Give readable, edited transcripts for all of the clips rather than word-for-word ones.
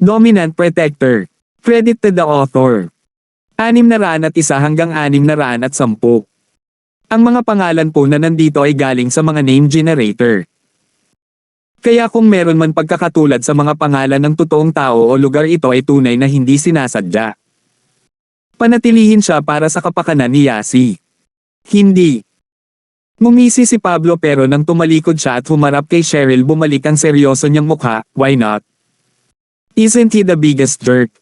Dominant Protector. Credit to the author. 601 hanggang 610. Ang mga pangalan po na nandito ay galing sa mga name generator. Kaya kung meron man pagkakatulad sa mga pangalan ng totoong tao o lugar, ito ay tunay na hindi sinasadya. Panatilihin siya para sa kapakanan ni Yasi. Hindi. Ngumisi si Pablo pero nang tumalikod siya at humarap kay Cheryl, bumalik ang seryoso niyang mukha. Why not? Isn't he the biggest jerk?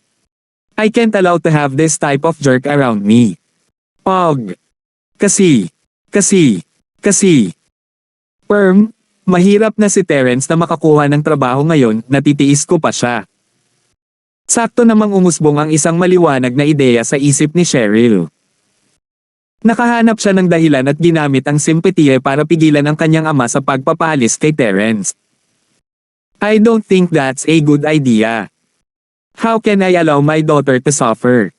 I can't allow to have this type of jerk around me. Pog. Kasi. Mahirap na si Terence na makakuha ng trabaho ngayon, natitiis ko pa siya. Sakto namang umusbong ang isang maliwanag na ideya sa isip ni Cheryl. Nakahanap siya ng dahilan at ginamit ang simpatiye para pigilan ang kanyang ama sa pagpapaalis kay Terence. I don't think that's a good idea. How can I allow my daughter to suffer?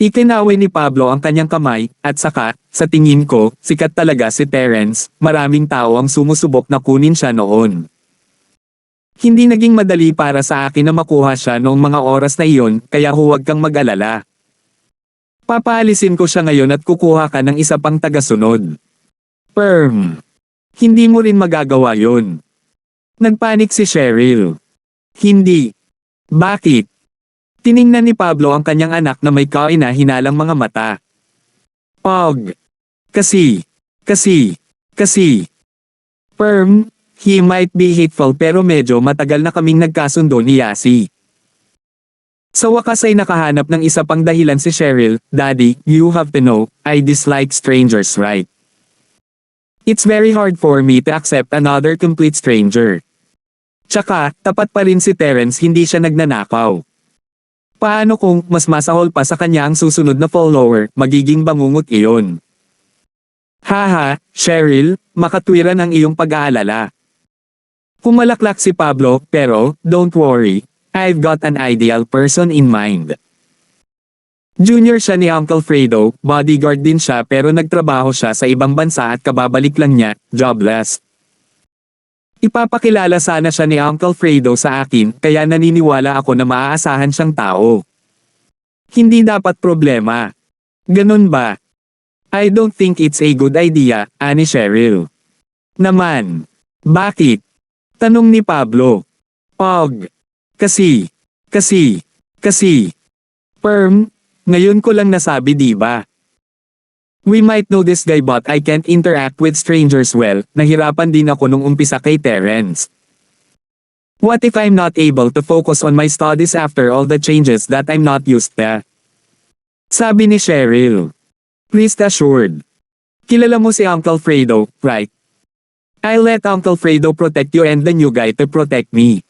Ikinaway ni Pablo ang kanyang kamay, at saka, sa tingin ko, sikat talaga si Terence, maraming tao ang sumusubok na kunin siya noon. Hindi naging madali para sa akin na makuha siya noong mga oras na iyon, kaya huwag kang mag-alala. Papaalisin ko siya ngayon at kukuha ka ng isa pang tagasunod. Hindi mo rin magagawa yun. Nagpanik si Cheryl. Hindi. Bakit? Tiningnan ni Pablo ang kanyang anak na may kahina-hinalang mga mata. Pog. Kasi. He might be hateful pero medyo matagal na kaming nagkasundo ni Yasi. Sa wakas ay nakahanap ng isa pang dahilan si Cheryl. Daddy, you have to know, I dislike strangers, right? It's very hard for me to accept another complete stranger. Tsaka, tapat pa rin si Terence, hindi siya nagnanakaw. Paano kung mas masahol pa sa kanya ang susunod na follower, magiging bangungot iyon? Haha, Cheryl, makatwiran ang iyong pag-aalala. Pumalaklak si Pablo, pero, don't worry, I've got an ideal person in mind. Junior siya ni Uncle Fredo, bodyguard din siya pero nagtrabaho siya sa ibang bansa at kababalik lang niya, jobless. Ipapakilala sana siya ni Uncle Fredo sa akin, kaya naniniwala ako na maaasahan siyang tao. Hindi dapat problema. Ganun ba? I don't think it's a good idea, ani Cheryl. Naman. Bakit? Tanong ni Pablo. Pog. Kasi. Ngayon ko lang nasabi, diba? We might know this guy but I can't interact with strangers well. Nahirapan din ako nung umpisa kay Terence. What if I'm not able to focus on my studies after all the changes that I'm not used to? Sabi ni Cheryl. Rest assured. Kilala mo si Uncle Fredo, right? I'll let Uncle Fredo protect you and the new guy to protect me.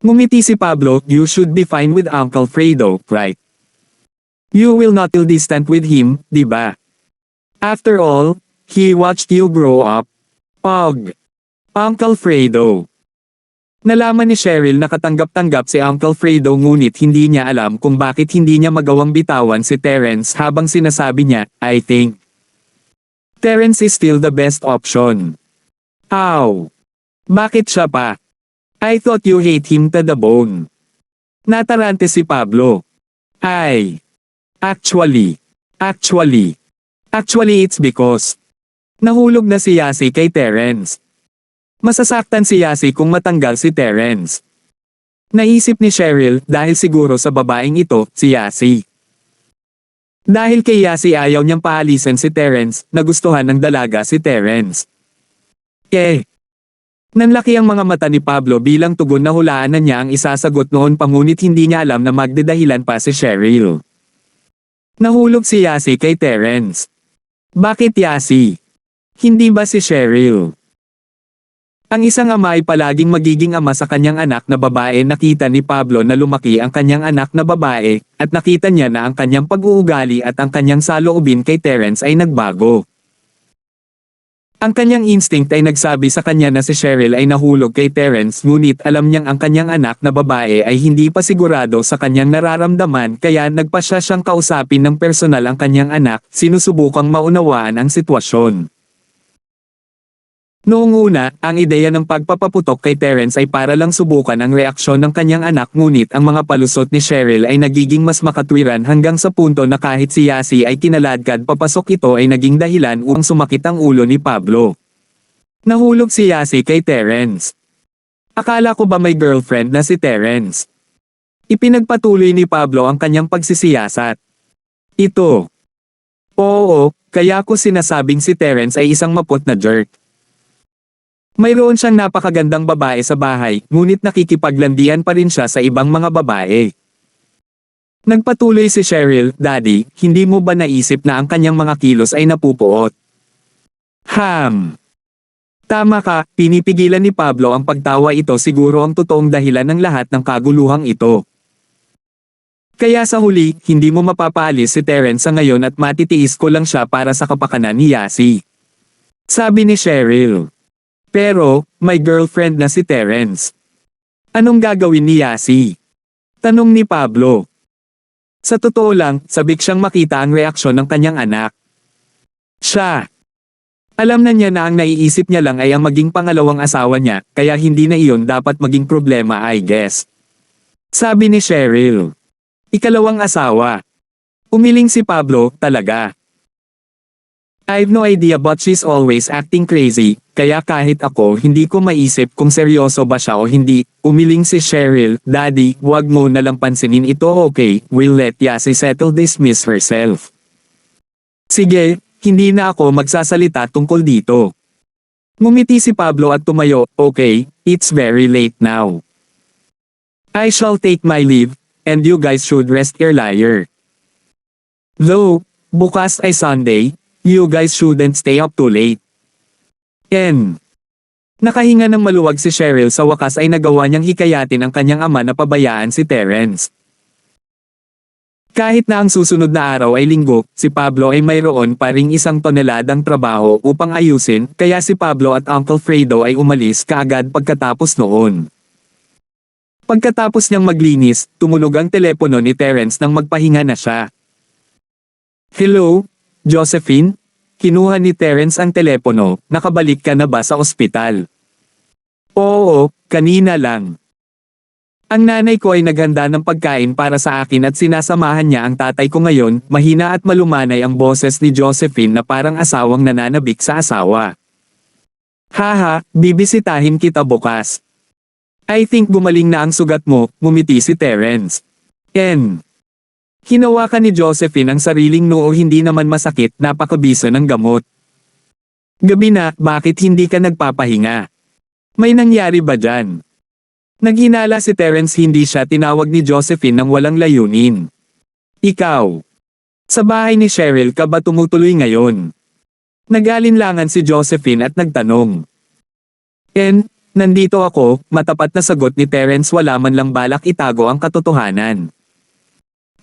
Ngumiti si Pablo. You should be fine with Uncle Fredo, right? You will not feel distant with him, diba? After all, he watched you grow up. Pog. Uncle Fredo. Nalaman ni Cheryl na katanggap-tanggap si Uncle Fredo, ngunit hindi niya alam kung bakit hindi niya magawang bitawan si Terence habang sinasabi niya, I think Terence is still the best option. How? Bakit siya pa? I thought you hate him to the bone. Natarante si Pablo. Actually, it's because nahulog na si Yasi kay Terence. Masasaktan si Yasi kung matanggal si Terence. Naisip ni Cheryl dahil siguro sa babaeng ito, si Yasi. Dahil kay Yasi ayaw niyang paalisan si Terence, nagustuhan ng dalaga si Terence. Nanlaki ang mga mata ni Pablo bilang tugon na hulaan na niya ang isasagot noon pa, ngunit hindi niya alam na magdedahilan pa si Cheryl. Nahulog si Yasi kay Terence. Bakit Yasi? Hindi ba si Cheryl? Ang isang ama ay palaging magiging ama sa kanyang anak na babae. Nakita ni Pablo na lumaki ang kanyang anak na babae, at nakita niya na ang kanyang pag-uugali at ang kanyang saloobin kay Terence ay nagbago. Ang kanyang instinct ay nagsabi sa kanya na si Cheryl ay nahulog kay Terence, ngunit alam niyang ang kanyang anak na babae ay hindi pa sigurado sa kanyang nararamdaman, kaya nagpasya siyang kausapin ng personal ang kanyang anak, sinusubukang maunawaan ang sitwasyon. Noong una, ang ideya ng pagpapaputok kay Terence ay para lang subukan ang reaksyon ng kanyang anak, ngunit ang mga palusot ni Cheryl ay nagiging mas makatwiran hanggang sa punto na kahit si Yasi ay kinaladkad papasok, ito ay naging dahilan upang sumakit ang ulo ni Pablo. Nahulog si Yasi kay Terence. Akala ko ba may girlfriend na si Terence? Ipinagpatuloy ni Pablo ang kanyang pagsisiyasat. Ito. Oo, kaya ko sinasabing si Terence ay isang mapot na jerk. Mayroon siyang napakagandang babae sa bahay, ngunit nakikipaglandian pa rin siya sa ibang mga babae. Nagpatuloy si Cheryl, Daddy, hindi mo ba naisip na ang kanyang mga kilos ay napupuot? Tama ka, pinipigilan ni Pablo ang pagtawa, ito siguro ang totoong dahilan ng lahat ng kaguluhang ito. Kaya sa huli, hindi mo mapapaalis si Terence sa ngayon at matitiis ko lang siya para sa kapakanan ni Yasi. Sabi ni Cheryl. Pero, may girlfriend na si Terence. Anong gagawin ni Yasi? Tanong ni Pablo. Sa totoo lang, sabik siyang makita ang reaksyon ng kanyang anak. Siya. Alam na niya na ang naiisip niya lang ay ang maging pangalawang asawa niya, kaya hindi na iyon dapat maging problema, I guess. Sabi ni Cheryl. Ikalawang asawa. Umiling si Pablo, talaga. I've no idea but she's always acting crazy, kaya kahit ako hindi ko maisip kung seryoso ba siya o hindi. Umiling si Cheryl, Daddy, wag mo nalang pansinin ito, okay, we'll let Yasi settle this miss herself. Sige, hindi na ako magsasalita tungkol dito. Ngumiti si Pablo at tumayo, okay, it's very late now. I shall take my leave, and you guys should rest earlier. Though, bukas ay Sunday, you guys shouldn't stay up too late. Nakahinga ng maluwag si Cheryl, sa wakas ay nagawa niyang hikayatin ang kanyang ama na pabayaan si Terence. Kahit na ang susunod na araw ay linggo, si Pablo ay mayroon pa ring 1 toneladang trabaho upang ayusin, kaya si Pablo at Uncle Fredo ay umalis kaagad pagkatapos noon. Pagkatapos niyang maglinis, tumunog ang telepono ni Terence nang magpahinga na siya. Hello? Josephine? Kinuha ni Terence ang telepono, nakabalik ka na ba sa ospital? Oo, kanina lang. Ang nanay ko ay naghanda ng pagkain para sa akin at sinasamahan niya ang tatay ko ngayon. Mahina at malumanay ang boses ni Josephine na parang asawang nananabik sa asawa. Haha, bibisitahin kita bukas. I think gumaling na ang sugat mo, ngumiti si Terence. Hinawakan ni Josephine ang sariling noo, hindi naman masakit, napakabiso ng gamot. Gabi na, bakit hindi ka nagpapahinga? May nangyari ba dyan? Naghinala si Terence, hindi siya tinawag ni Josephine nang walang layunin. Ikaw. Sa bahay ni Cheryl ka ba tumutuloy ngayon? Nag-alinlangan si Josephine at nagtanong. Nandito ako, matapat na sagot ni Terence, wala man lang balak itago ang katotohanan.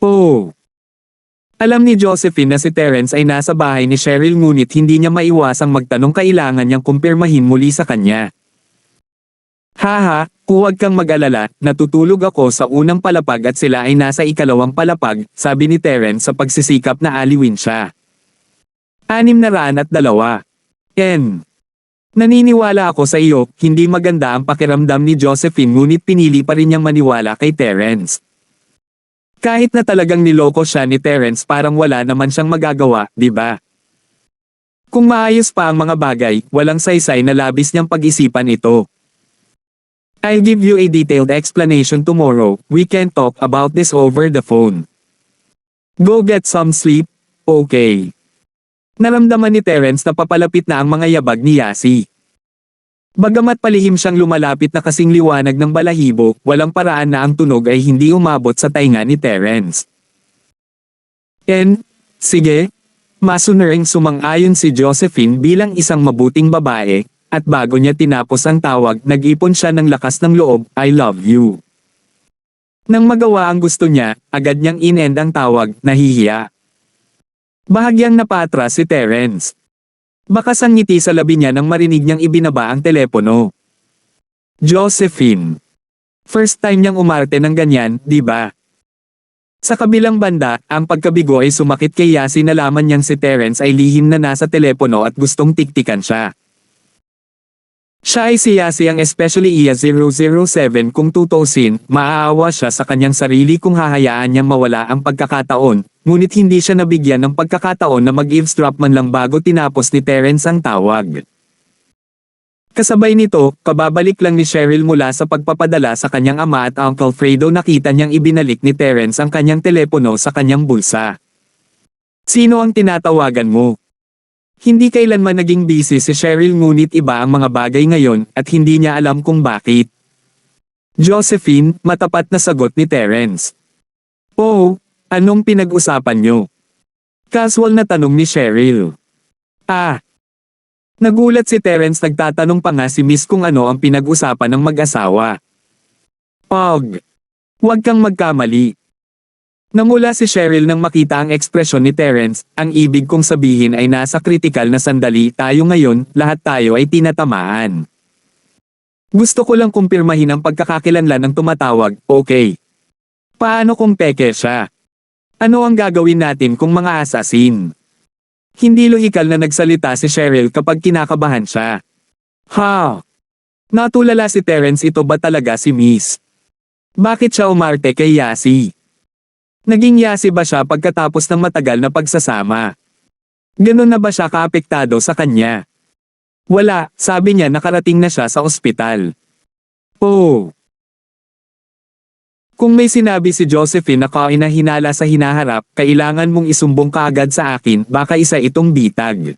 Oh. Alam ni Josephine na si Terence ay nasa bahay ni Cheryl, ngunit hindi niya maiwasang magtanong, kailangan niyang kumpirmahin muli sa kanya. Haha, huwag kang mag-alala, natutulog ako sa unang palapag at sila ay nasa ikalawang palapag, sabi ni Terence sa pagsisikap na aliwin siya. 602. Naniniwala ako sa iyo, hindi maganda ang pakiramdam ni Josephine, ngunit pinili pa rin niyang maniwala kay Terence. Kahit na talagang niloko siya ni Terence, parang wala naman siyang magagawa, di ba? Kung maayos pa ang mga bagay, walang saysay na labis niyang pag-isipan ito. I'll give you a detailed explanation tomorrow, we can talk about this over the phone. Go get some sleep, okay? Naramdaman ni Terence na papalapit na ang mga yabag ni Yasi. Bagamat palihim siyang lumalapit na kasing liwanag ng balahibo, walang paraan na ang tunog ay hindi umabot sa tainga ni Terence. Sige. Masunering sumang-ayon si Josephine bilang isang mabuting babae, at bago niya tinapos ang tawag, nag-ipon siya ng lakas ng loob, I love you. Nang magawa ang gusto niya, agad niyang in-end ang tawag, nahihiya. Bahagyang napatras si Terence. Bakas ang ngiti sa labi niya nang marinig niyang ibinaba ang telepono. Josephine. First time niyang umarte ng ganyan, di ba? Sa kabilang banda, ang pagkabigo ay sumakit kay Yasi, nalaman niyang si Terence ay lihim na nasa telepono at gustong tiktikan siya. Siya ay siyasiyang especially iya 007 kung tutusin, maaawa siya sa kanyang sarili kung hahayaan niyang mawala ang pagkakataon, ngunit hindi siya nabigyan ng pagkakataon na mag-eavesdrop man lang bago tinapos ni Terence ang tawag. Kasabay nito, kababalik lang ni Cheryl mula sa pagpapadala sa kanyang ama at Uncle Fredo nakita niyang ibinalik ni Terence ang kanyang telepono sa kanyang bulsa. Sino ang tinatawagan mo? Hindi kailanman naging busy si Cheryl ngunit iba ang mga bagay ngayon at hindi niya alam kung bakit. Josephine, matapat na sagot ni Terence. Oh, anong pinag-usapan niyo? Casual na tanong ni Cheryl. Nagulat si Terence nagtatanong pa nga si Miss kung ano ang pinag-usapan ng mag-asawa. Pog. Huwag kang magkamali. Namula si Cheryl nang makita ang ekspresyon ni Terence, ang ibig kong sabihin ay nasa kritikal na sandali tayo ngayon, lahat tayo ay tinatamaan. Gusto ko lang kumpirmahin ang pagkakakilanlan ng tumatawag, okay. Paano kung peke siya? Ano ang gagawin natin kung mga asasin? Hindi lohikal na nagsalita si Cheryl kapag kinakabahan siya. Ha? Natulala si Terence, ito ba talaga si Miss? Bakit siya umarte kay Yasi? Naging yasi ba siya pagkatapos ng matagal na pagsasama? Ganon na ba siya kaapektado sa kanya? Wala, sabi niya nakarating na siya sa ospital. Oh. Kung may sinabi si Josephine na kainahinala sa hinaharap, kailangan mong isumbong kaagad sa akin, baka isa itong bitag.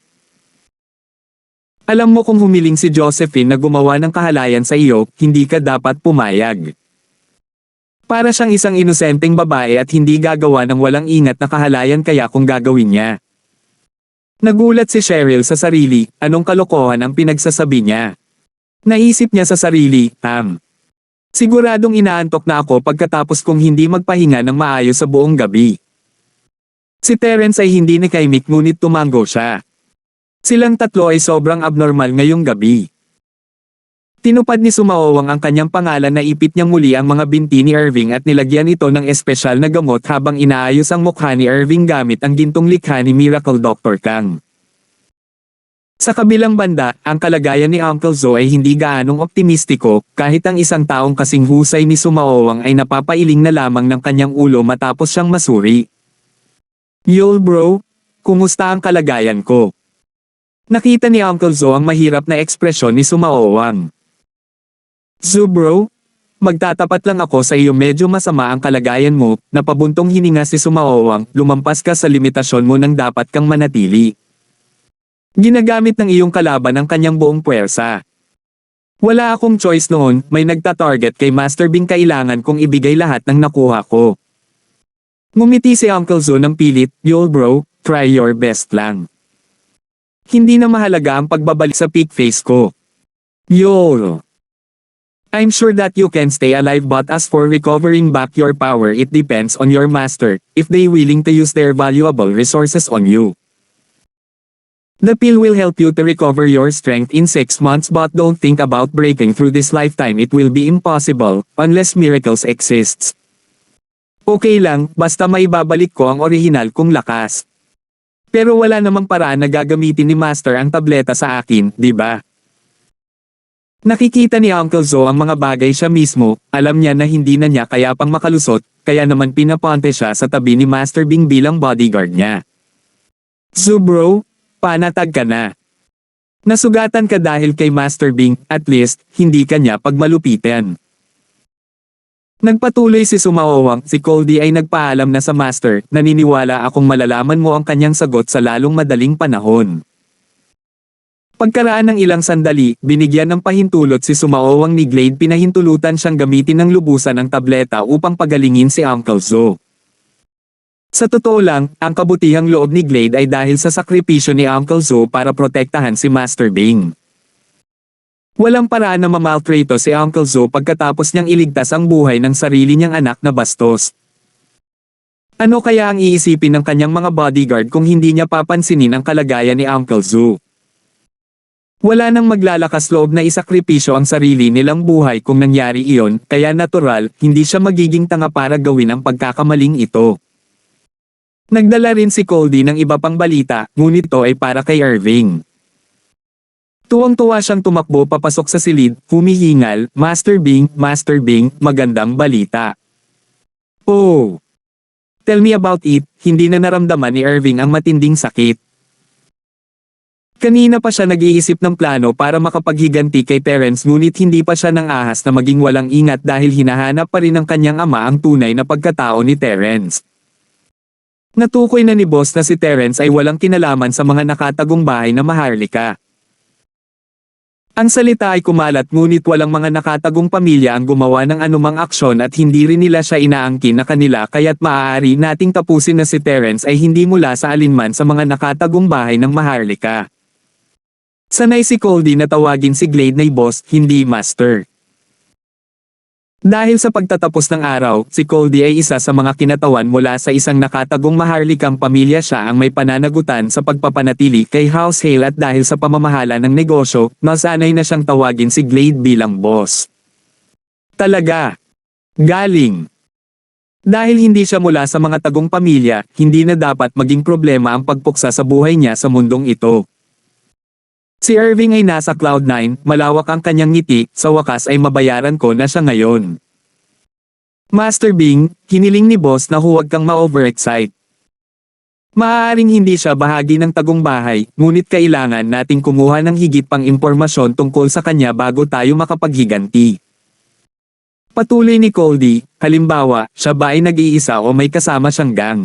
Alam mo kung humiling si Josephine na gumawa ng kahalayan sa iyo, hindi ka dapat pumayag. Para siyang isang inosenteng babae at hindi gagawa ng walang ingat na kahalayan kaya kung gagawin niya. Nagulat si Cheryl sa sarili, anong kalokohan ang pinagsasabi niya. Naisip niya sa sarili, siguradong inaantok na ako pagkatapos kong hindi magpahinga ng maayos sa buong gabi. Si Terence ay hindi nakaimik ngunit tumango siya. Silang tatlo ay sobrang abnormal ngayong gabi. Tinupad ni Sumaowang ang kanyang pangalan na ipit niyang muli ang mga binti ni Irving at nilagyan ito ng espesyal na gamot habang inaayos ang mukha ni Irving gamit ang gintong likha ni Miracle Dr. Kang. Sa kabilang banda, ang kalagayan ni Uncle Zoe ay hindi gaanong optimistiko, kahit ang isang taong kasing husay ni Sumaowang ay napapailing na lamang ng kanyang ulo matapos siyang masuri. Yo bro, kumusta ang kalagayan ko? Nakita ni Uncle Zo ang mahirap na ekspresyon ni Sumaowang. Zo bro, magtatapat lang ako sa iyo, medyo masama ang kalagayan mo, napabuntong hininga si Sumaowang, lumampas ka sa limitasyon mo nang dapat kang manatili. Ginagamit ng iyong kalaban ang kanyang buong puwersa. Wala akong choice noon, may nagta-target kay Master Bing, kailangan kong ibigay lahat ng nakuha ko. Ngumiti si Uncle Zo ng pilit, yo bro, try your best lang. Hindi na mahalaga ang pagbabalik sa peak phase ko. Yo. I'm sure that you can stay alive, but as for recovering back your power, it depends on your master, if they willing to use their valuable resources on you. The pill will help you to recover your strength in 6 months, but don't think about breaking through this lifetime, it will be impossible, unless miracles exists. Okay lang, basta maibabalik ko ang orihinal kong lakas. Pero wala namang paraan na gagamitin ni Master ang tableta sa akin, di ba? Nakikita ni Uncle Zo ang mga bagay siya mismo, alam niya na hindi na niya kaya pang makalusot, kaya naman pinaponte siya sa tabi ni Master Bing bilang bodyguard niya. So bro, panatag ka na. Nasugatan ka dahil kay Master Bing, at least, hindi ka niya pagmalupitan. Nagpatuloy si Sumaowang, si Coldy ay nagpaalam na sa Master, naniniwala akong malalaman mo ang kanyang sagot sa lalong madaling panahon. Pagkaraan ng ilang sandali, binigyan ng pahintulot si Sumaowang ni Glade, pinahintulutan siyang gamitin ng lubusan ng tableta upang pagalingin si Uncle Zo. Sa totoo lang, ang kabutihang loob ni Glade ay dahil sa sakripisyo ni Uncle Zo para protektahan si Master Bing. Walang paraan na mamaltrato si Uncle Zo pagkatapos niyang iligtas ang buhay ng sarili niyang anak na bastos. Ano kaya ang iisipin ng kanyang mga bodyguard kung hindi niya papansinin ang kalagayan ni Uncle Zo? Wala nang maglalakas loob na isakripisyo ang sarili nilang buhay kung nangyari iyon, kaya natural, hindi siya magiging tanga para gawin ang pagkakamaling ito. Nagdala rin si Coldy ng iba pang balita, ngunit ito ay para kay Irving. Tuwang-tuwa siyang tumakbo papasok sa silid, humihingal, Master Bing, magandang balita. Oh! Tell me about it, hindi na naramdaman ni Irving ang matinding sakit. Kanina pa siya nag-iisip ng plano para makapaghiganti kay Terence ngunit hindi pa siya nang ahas na maging walang ingat dahil hinahanap pa rin ng kanyang ama ang tunay na pagkatao ni Terence. Natukoy na ni boss na si Terence ay walang kinalaman sa mga nakatagong bahay na Maharlika. Ang salita ay kumalat ngunit walang mga nakatagong pamilya ang gumawa ng anumang aksyon at hindi rin nila siya inaangkin na kanila kaya't maaari nating tapusin na si Terence ay hindi mula sa alinman sa mga nakatagong bahay ng Maharlika. Sanay si Goldie na tawagin si Glade na boss, hindi master. Dahil sa pagtatapos ng araw, si Goldie ay isa sa mga kinatawan mula sa isang nakatagong Maharlikang pamilya siya ang may pananagutan sa pagpapanatili kay House Hale at dahil sa pamamahala ng negosyo, nasanay na siyang tawagin si Glade bilang boss. Talaga. Galing. Dahil hindi siya mula sa mga tagong pamilya, hindi na dapat maging problema ang pagpuksa sa buhay niya sa mundong ito. Si Irving ay nasa Cloud9, malawak ang kanyang ngiti, sa wakas ay mabayaran ko na siya ngayon. Master Bing, hiniling ni boss na huwag kang ma-overexcite. Maaaring hindi siya bahagi ng tagong bahay, ngunit kailangan nating kumuha ng higit pang impormasyon tungkol sa kanya bago tayo makapaghiganti. Patuloy ni Goldie, halimbawa, siya ba ay nag-iisa o may kasama siyang gang?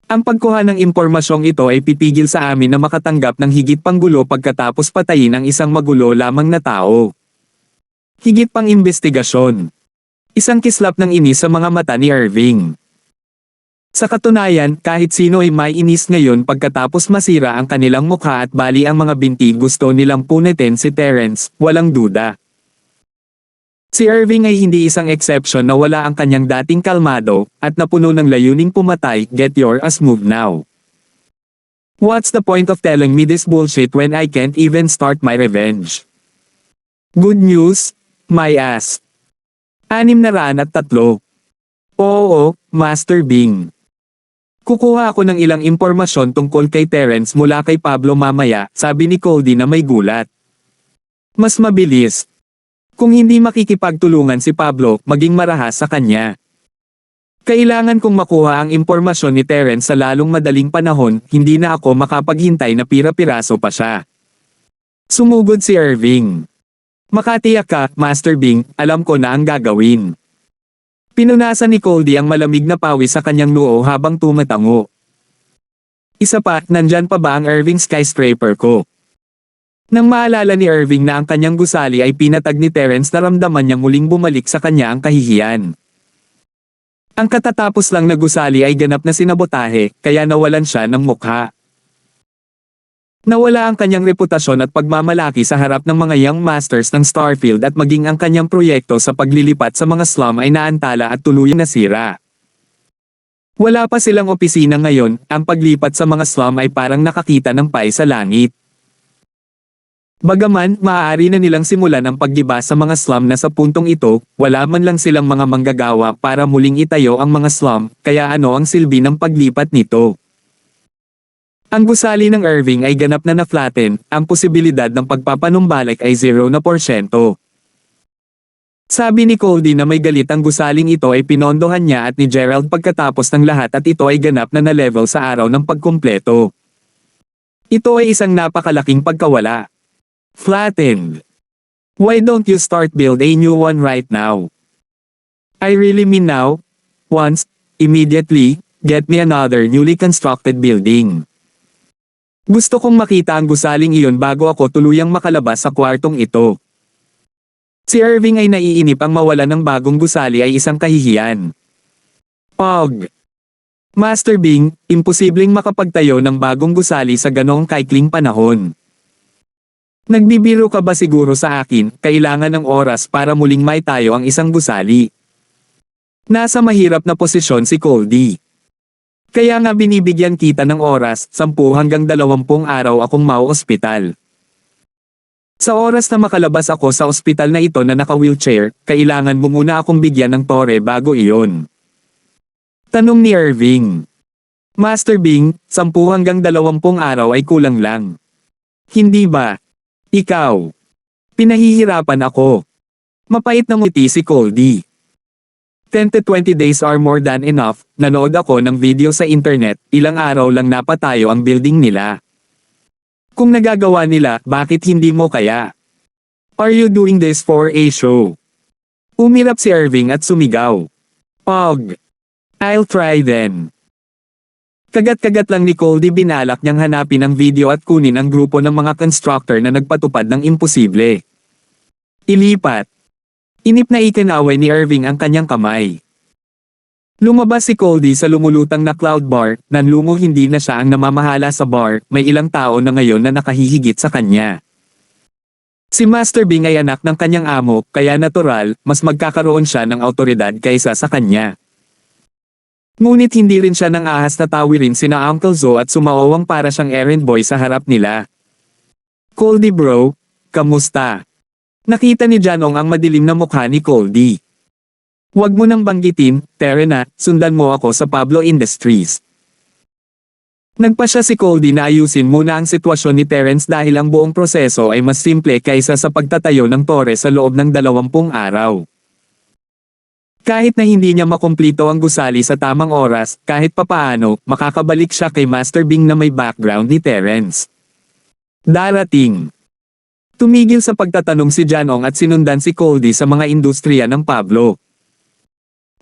Ang pagkuha ng impormasyong ito ay pipigil sa amin na makatanggap ng higit pang gulo pagkatapos patayin ang isang magulo lamang na tao. Higit pang investigasyon. Isang kislap ng inis sa mga mata ni Irving. Sa katunayan, kahit sino ay may inis ngayon pagkatapos masira ang kanilang mukha at bali ang mga binti gusto nilang punitin si Terence, walang duda. Si Irving ay hindi isang exception na wala ang kanyang dating kalmado, at napuno ng layuning pumatay, get your ass moved now. What's the point of telling me this bullshit when I can't even start my revenge? Good news, my ass. 603. Oo, Master Bing. Kukuha ako ng ilang impormasyon tungkol kay Terence mula kay Pablo mamaya, sabi ni Goldie na may gulat. Mas mabilis. Kung hindi makikipagtulungan si Pablo, maging marahas sa kanya. Kailangan kong makuha ang impormasyon ni Terence sa lalong madaling panahon, hindi na ako makapaghintay na pira-piraso pa siya. Sumugod si Irving. Makatiyak ka, Master Bing, alam ko na ang gagawin. Pinunasan ni Goldie ang malamig na pawis sa kanyang noo habang tumatango. Isa pa, nandyan pa ba ang Irving skyscraper ko? Nang maalala ni Irving na ang kanyang gusali ay pinatag ni Terence naramdaman niyang muling bumalik sa kanya ang kahihiyan. Ang katatapos lang na gusali ay ganap na sinabotahe, kaya nawalan siya ng mukha. Nawala ang kanyang reputasyon at pagmamalaki sa harap ng mga young masters ng Starfield at maging ang kanyang proyekto sa paglilipat sa mga slum ay naantala at tuluyang nasira. Wala pa silang opisina ngayon, ang paglipat sa mga slum ay parang nakakita ng pay sa langit. Bagaman, maaari na nilang simulan ang paggiba sa mga slum na sa puntong ito, wala man lang silang mga manggagawa para muling itayo ang mga slum, kaya ano ang silbi ng paglipat nito? Ang gusali ng Irving ay ganap na na-flatten, ang posibilidad ng pagpapanumbalik ay 0%. Sabi ni Goldie na may galit ang gusaling ito ay pinondohan niya at ni Gerald pagkatapos ng lahat at ito ay ganap na na-level sa araw ng pagkumpleto. Ito ay isang napakalaking pagkawala. Flattened. Why don't you start build a new one right now? I really mean now. Once, immediately, get me another newly constructed building. Gusto kong makita ang gusaling iyon bago ako tuluyang makalabas sa kwartong ito. Si Irving ay naiinip ang mawala ng bagong gusali ay isang kahihiyan. Pog. Master Bing, imposibleng makapagtayo ng bagong gusali sa ganong kaikling panahon. Nagbibiro ka ba siguro sa akin, kailangan ng oras para muling maitayo ang isang gusali? Nasa mahirap na posisyon si Goldie. Kaya nga binibigyan kita ng oras, 10 hanggang 20 araw akong mau-ospital. Sa oras na makalabas ako sa ospital na ito na naka-wheelchair, kailangan mo muna akong bigyan ng tore bago iyon. Tanong ni Irving. Master Bing, 10 hanggang 20 araw ay kulang lang. Hindi ba? Ikaw. Pinahihirapan ako. Mapait na ngiti si Coldy. 10 to 20 days are more than enough. Nanood ako ng video sa internet, ilang araw lang napatayo ang building nila. Kung nagagawa nila, bakit hindi mo kaya? Are you doing this for a show? Umirap si Irving at sumigaw. Pog. I'll try then. Kagat-kagat lang ni Coldy binalak niyang hanapin ang video at kunin ang grupo ng mga constructor na nagpatupad ng imposible. Ilipat. Inip na ikinaway ni Irving ang kanyang kamay. Lumabas si Coldy sa lumulutang na cloud bar, nanlungo hindi na siya ang namamahala sa bar, may ilang tao na ngayon na nakahihigit sa kanya. Si Master Bing ay anak ng kanyang amo, kaya natural, mas magkakaroon siya ng autoridad kaysa sa kanya. Ngunit hindi rin siya nang ahas na tawirin sina Uncle Zo at sumaowang para siyang errand boy sa harap nila. Coldy bro, kamusta? Nakita ni Janong ang madilim na mukha ni Coldy. Huwag mo nang banggitin, Terena, sundan mo ako sa Pablo Industries. Nagpa siya si Coldy na ayusin muna ang sitwasyon ni Terence dahil ang buong proseso ay mas simple kaysa sa pagtatayo ng tore sa loob ng 20 araw. Kahit na hindi niya makumplito ang gusali sa tamang oras, kahit papaano, makakabalik siya kay Master Bing na may background ni Terence. Darating. Tumigil sa pagtatanong si Janong at sinundan si Coldy sa mga industriya ng Pablo.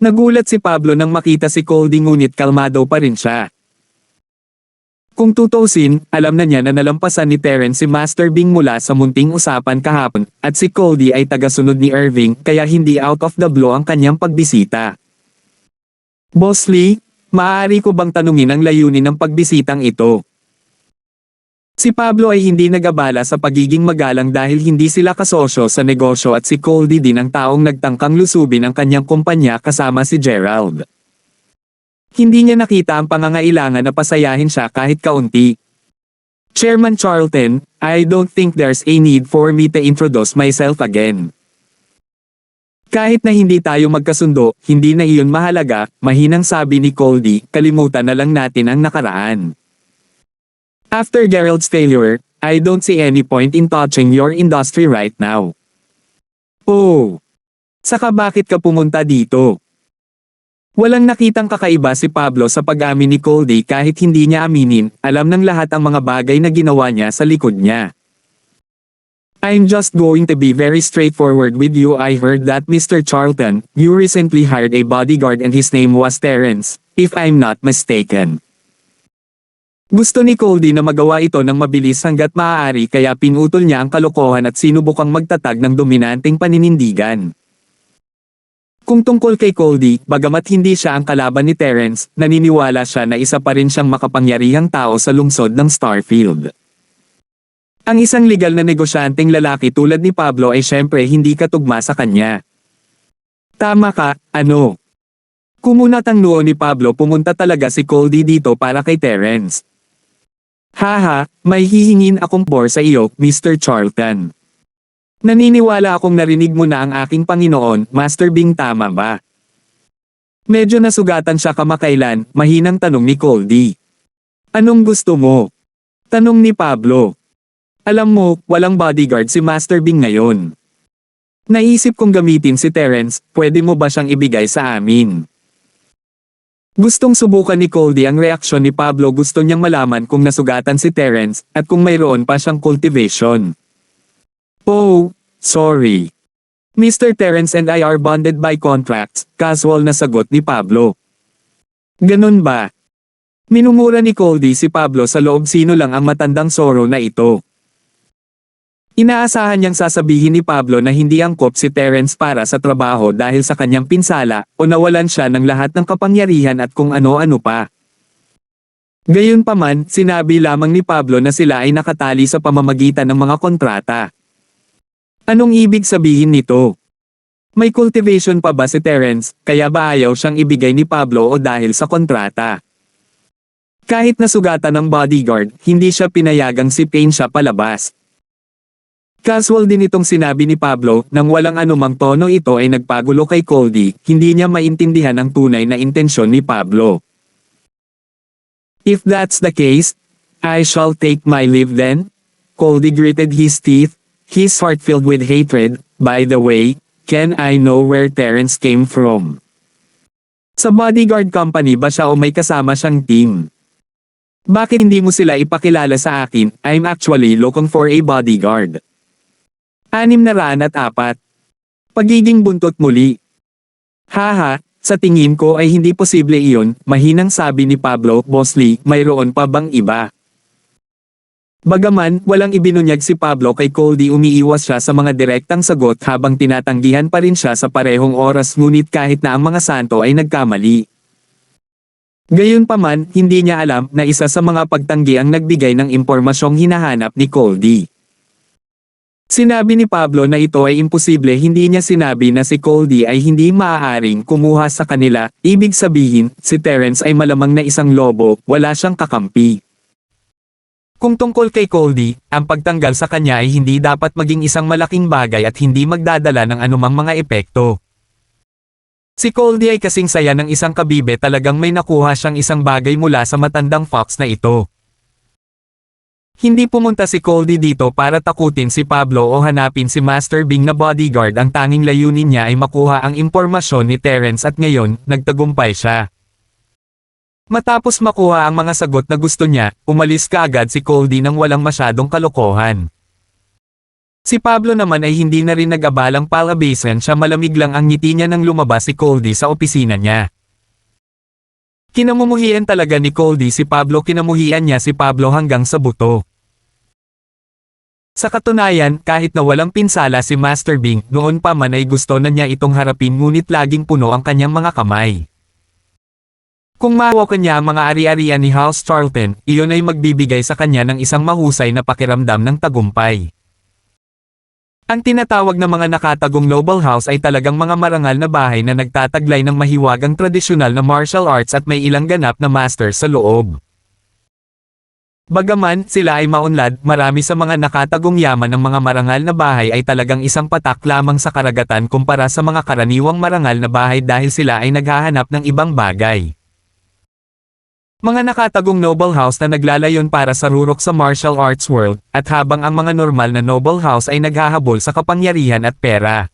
Nagulat si Pablo nang makita si Coldy ngunit kalmado pa rin siya. Kung tutusin, alam na niya na nalampasan ni Terence si Master Bing mula sa munting usapan kahapon, at si Coldy ay tagasunod ni Irving kaya hindi out of the blue ang kanyang pagbisita. Boss Lee, maaari ko bang tanungin ang layunin ng pagbisitang ito? Si Pablo ay hindi nag-abala sa pagiging magalang dahil hindi sila kasosyo sa negosyo at si Coldy din ang taong nagtangkang lusubin ang kanyang kumpanya kasama si Gerald. Hindi niya nakita ang pangangailangan na pasayahin siya kahit kaunti. Chairman Charlton, I don't think there's a need for me to introduce myself again. Kahit na hindi tayo magkasundo, hindi na iyon mahalaga, mahinang sabi ni Coldy, kalimutan na lang natin ang nakaraan. After Gerald's failure, I don't see any point in touching your industry right now. Oh. Saka bakit ka pumunta dito? Walang nakitang kakaiba si Pablo sa pag-amin ni Coldy kahit hindi niya aminin, alam ng lahat ang mga bagay na ginawa niya sa likod niya. I'm just going to be very straightforward with you. I heard that Mr. Charlton, you recently hired a bodyguard and his name was Terence, if I'm not mistaken. Gusto ni Coldy na magawa ito ng mabilis hanggat maaari kaya pinutol niya ang kalokohan at sinubukang magtatag ng dominanteng paninindigan. Kung tungkol kay Coldy, bagamat hindi siya ang kalaban ni Terence, naniniwala siya na isa pa rin siyang makapangyarihang tao sa lungsod ng Starfield. Ang isang legal na negosyanteng lalaki tulad ni Pablo ay syempre hindi katugma sa kanya. Tama ka, ano? Kumunat ang noo ni Pablo, pumunta talaga si Coldy dito para kay Terence. Haha, may hihingin akong por sa iyo, Mr. Charlton. Naniniwala akong narinig mo na ang aking Panginoon, Master Bing, tama ba? Medyo nasugatan siya kamakailan, mahinang tanong ni Coldy. Anong gusto mo? Tanong ni Pablo. Alam mo, walang bodyguard si Master Bing ngayon. Naisip kong gamitin si Terence, pwede mo ba siyang ibigay sa amin? Gustong subukan ni Coldy ang reaksyon ni Pablo, gusto niyang malaman kung nasugatan si Terence, at kung mayroon pa siyang cultivation. Oh, sorry. Mr. Terence and I are bonded by contracts, casual na sagot ni Pablo. Ganun ba? Minumura ni Coldy si Pablo sa loob, sino lang ang matandang soro na ito. Inaasahan niyang sasabihin ni Pablo na hindi angkop si Terence para sa trabaho dahil sa kanyang pinsala o nawalan siya ng lahat ng kapangyarihan at kung ano-ano pa. Gayunpaman, sinabi lamang ni Pablo na sila ay nakatali sa pamamagitan ng mga kontrata. Anong ibig sabihin nito? May cultivation pa ba si Terence, kaya ba ayaw siyang ibigay ni Pablo o dahil sa kontrata? Kahit nasugatan ng bodyguard, hindi siya pinayagang sipin siya palabas. Casual din itong sinabi ni Pablo, nang walang anumang tono ito ay nagpagulo kay Coldy, hindi niya maintindihan ang tunay na intensyon ni Pablo. If that's the case, I shall take my leave then. Coldy gritted his teeth, his heart filled with hatred. By the way, can I know where Terrence came from? Sa bodyguard company ba siya o may kasama siyang team? Bakit hindi mo sila ipakilala sa akin? I'm actually looking for a bodyguard. 604. Pagiging buntot muli. Haha, sa tingin ko ay hindi posible iyon, mahinang sabi ni Pablo. Bosley, mayroon pa bang iba? Bagaman, walang ibinunyag si Pablo kay Coldy, umiiwas siya sa mga direktang sagot habang tinatanggihan pa rin siya sa parehong oras, ngunit kahit na ang mga santo ay nagkamali. Gayunpaman, hindi niya alam na isa sa mga pagtanggi ang nagbigay ng impormasyong hinahanap ni Coldy. Sinabi ni Pablo na ito ay imposible, hindi niya sinabi na si Coldy ay hindi maaaring kumuha sa kanila, ibig sabihin, si Terrence ay malamang na isang lobo, wala siyang kakampi. Kung tungkol kay Coldy, ang pagtanggal sa kanya ay hindi dapat maging isang malaking bagay at hindi magdadala ng anumang mga epekto. Si Coldy ay kasing saya ng isang kabibe, talagang may nakuha siyang isang bagay mula sa matandang fox na ito. Hindi pumunta si Coldy dito para takutin si Pablo o hanapin si Master Bing na bodyguard, ang tanging layunin niya ay makuha ang impormasyon ni Terrence at ngayon, nagtagumpay siya. Matapos makuha ang mga sagot na gusto niya, umalis kaagad si Coldy nang walang masyadong kalokohan. Si Pablo naman ay hindi na rin nag-abalang palabasan siya, malamig lang ang ngiti niya nang lumabas si Coldy sa opisina niya. Kinamumuhian talaga ni Coldy si Pablo, kinamuhian niya si Pablo hanggang sa buto. Sa katunayan, kahit na walang pinsala si Master Bing, noon pa man ay gusto na niya itong harapin, ngunit laging puno ang kanyang mga kamay. Kung mahawakan niya ang mga ari-arian ni House Charlton, iyon ay magbibigay sa kanya ng isang mahusay na pakiramdam ng tagumpay. Ang tinatawag na mga nakatagong noble house ay talagang mga marangal na bahay na nagtataglay ng mahiwagang tradisyonal na martial arts at may ilang ganap na master sa loob. Bagaman sila ay maunlad, marami sa mga nakatagong yaman ng mga marangal na bahay ay talagang isang patak lamang sa karagatan kumpara sa mga karaniwang marangal na bahay dahil sila ay naghahanap ng ibang bagay. Mga nakatagong noble house na naglalayon para sa rurok sa martial arts world, at habang ang mga normal na noble house ay naghahabol sa kapangyarihan at pera.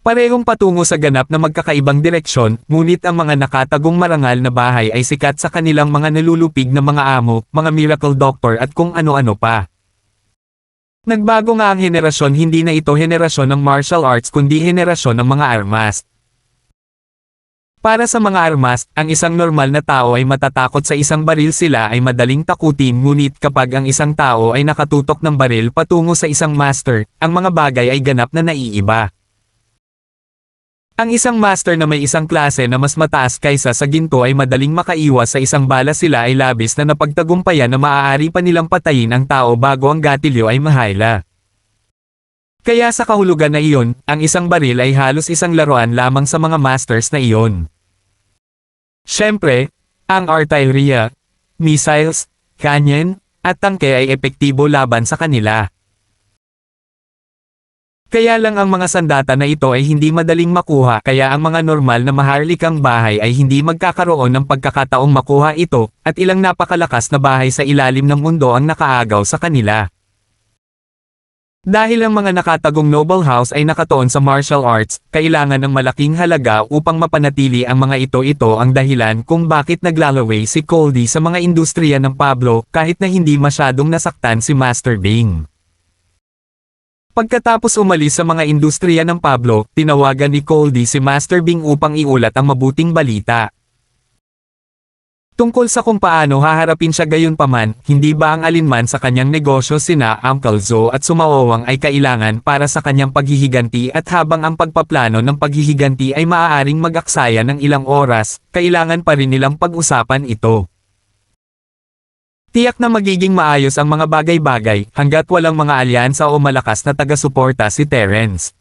Parehong patungo sa ganap na magkakaibang direksyon, ngunit ang mga nakatagong marangal na bahay ay sikat sa kanilang mga nalulupig na mga amo, mga miracle doctor at kung ano-ano pa. Nagbago nga ang henerasyon, hindi na ito henerasyon ng martial arts kundi henerasyon ng mga armas. Para sa mga armas, ang isang normal na tao ay matatakot sa isang baril, sila ay madaling takutin, ngunit kapag ang isang tao ay nakatutok ng baril patungo sa isang master, ang mga bagay ay ganap na naiiba. Ang isang master na may isang klase na mas mataas kaysa sa ginto ay madaling makaiwas sa isang bala, sila ay labis na napagtagumpayan na maaari pa nilang patayin ang tao bago ang gatilyo ay mahayla. Kaya sa kahulugan na iyon, ang isang baril ay halos isang laruan lamang sa mga masters na iyon. Siyempre, ang artillery, missiles, canyon, at tangke ay epektibo laban sa kanila. Kaya lang ang mga sandata na ito ay hindi madaling makuha, kaya ang mga normal na maharlikang bahay ay hindi magkakaroon ng pagkakataong makuha ito, at ilang napakalakas na bahay sa ilalim ng mundo ang nakaagaw sa kanila. Dahil ang mga nakatagong noble house ay nakatuon sa martial arts, kailangan ng malaking halaga upang mapanatili ang mga ito ang dahilan kung bakit naglalaway si Coldy sa mga industriya ng Pablo kahit na hindi masyadong nasaktan si Master Bing. Pagkatapos umalis sa mga industriya ng Pablo, tinawagan ni Coldy si Master Bing upang iulat ang mabuting balita. Tungkol sa kung paano haharapin siya, gayunpaman, hindi ba ang alinman sa kanyang negosyo sina Uncle Zo at Sumawawang ay kailangan para sa kanyang paghihiganti, at habang ang pagpaplano ng paghihiganti ay maaaring mag-aksaya ng ilang oras, kailangan pa rin nilang pag-usapan ito. Tiyak na magiging maayos ang mga bagay-bagay hanggat walang mga alyansa o malakas na taga-suporta si Terrence.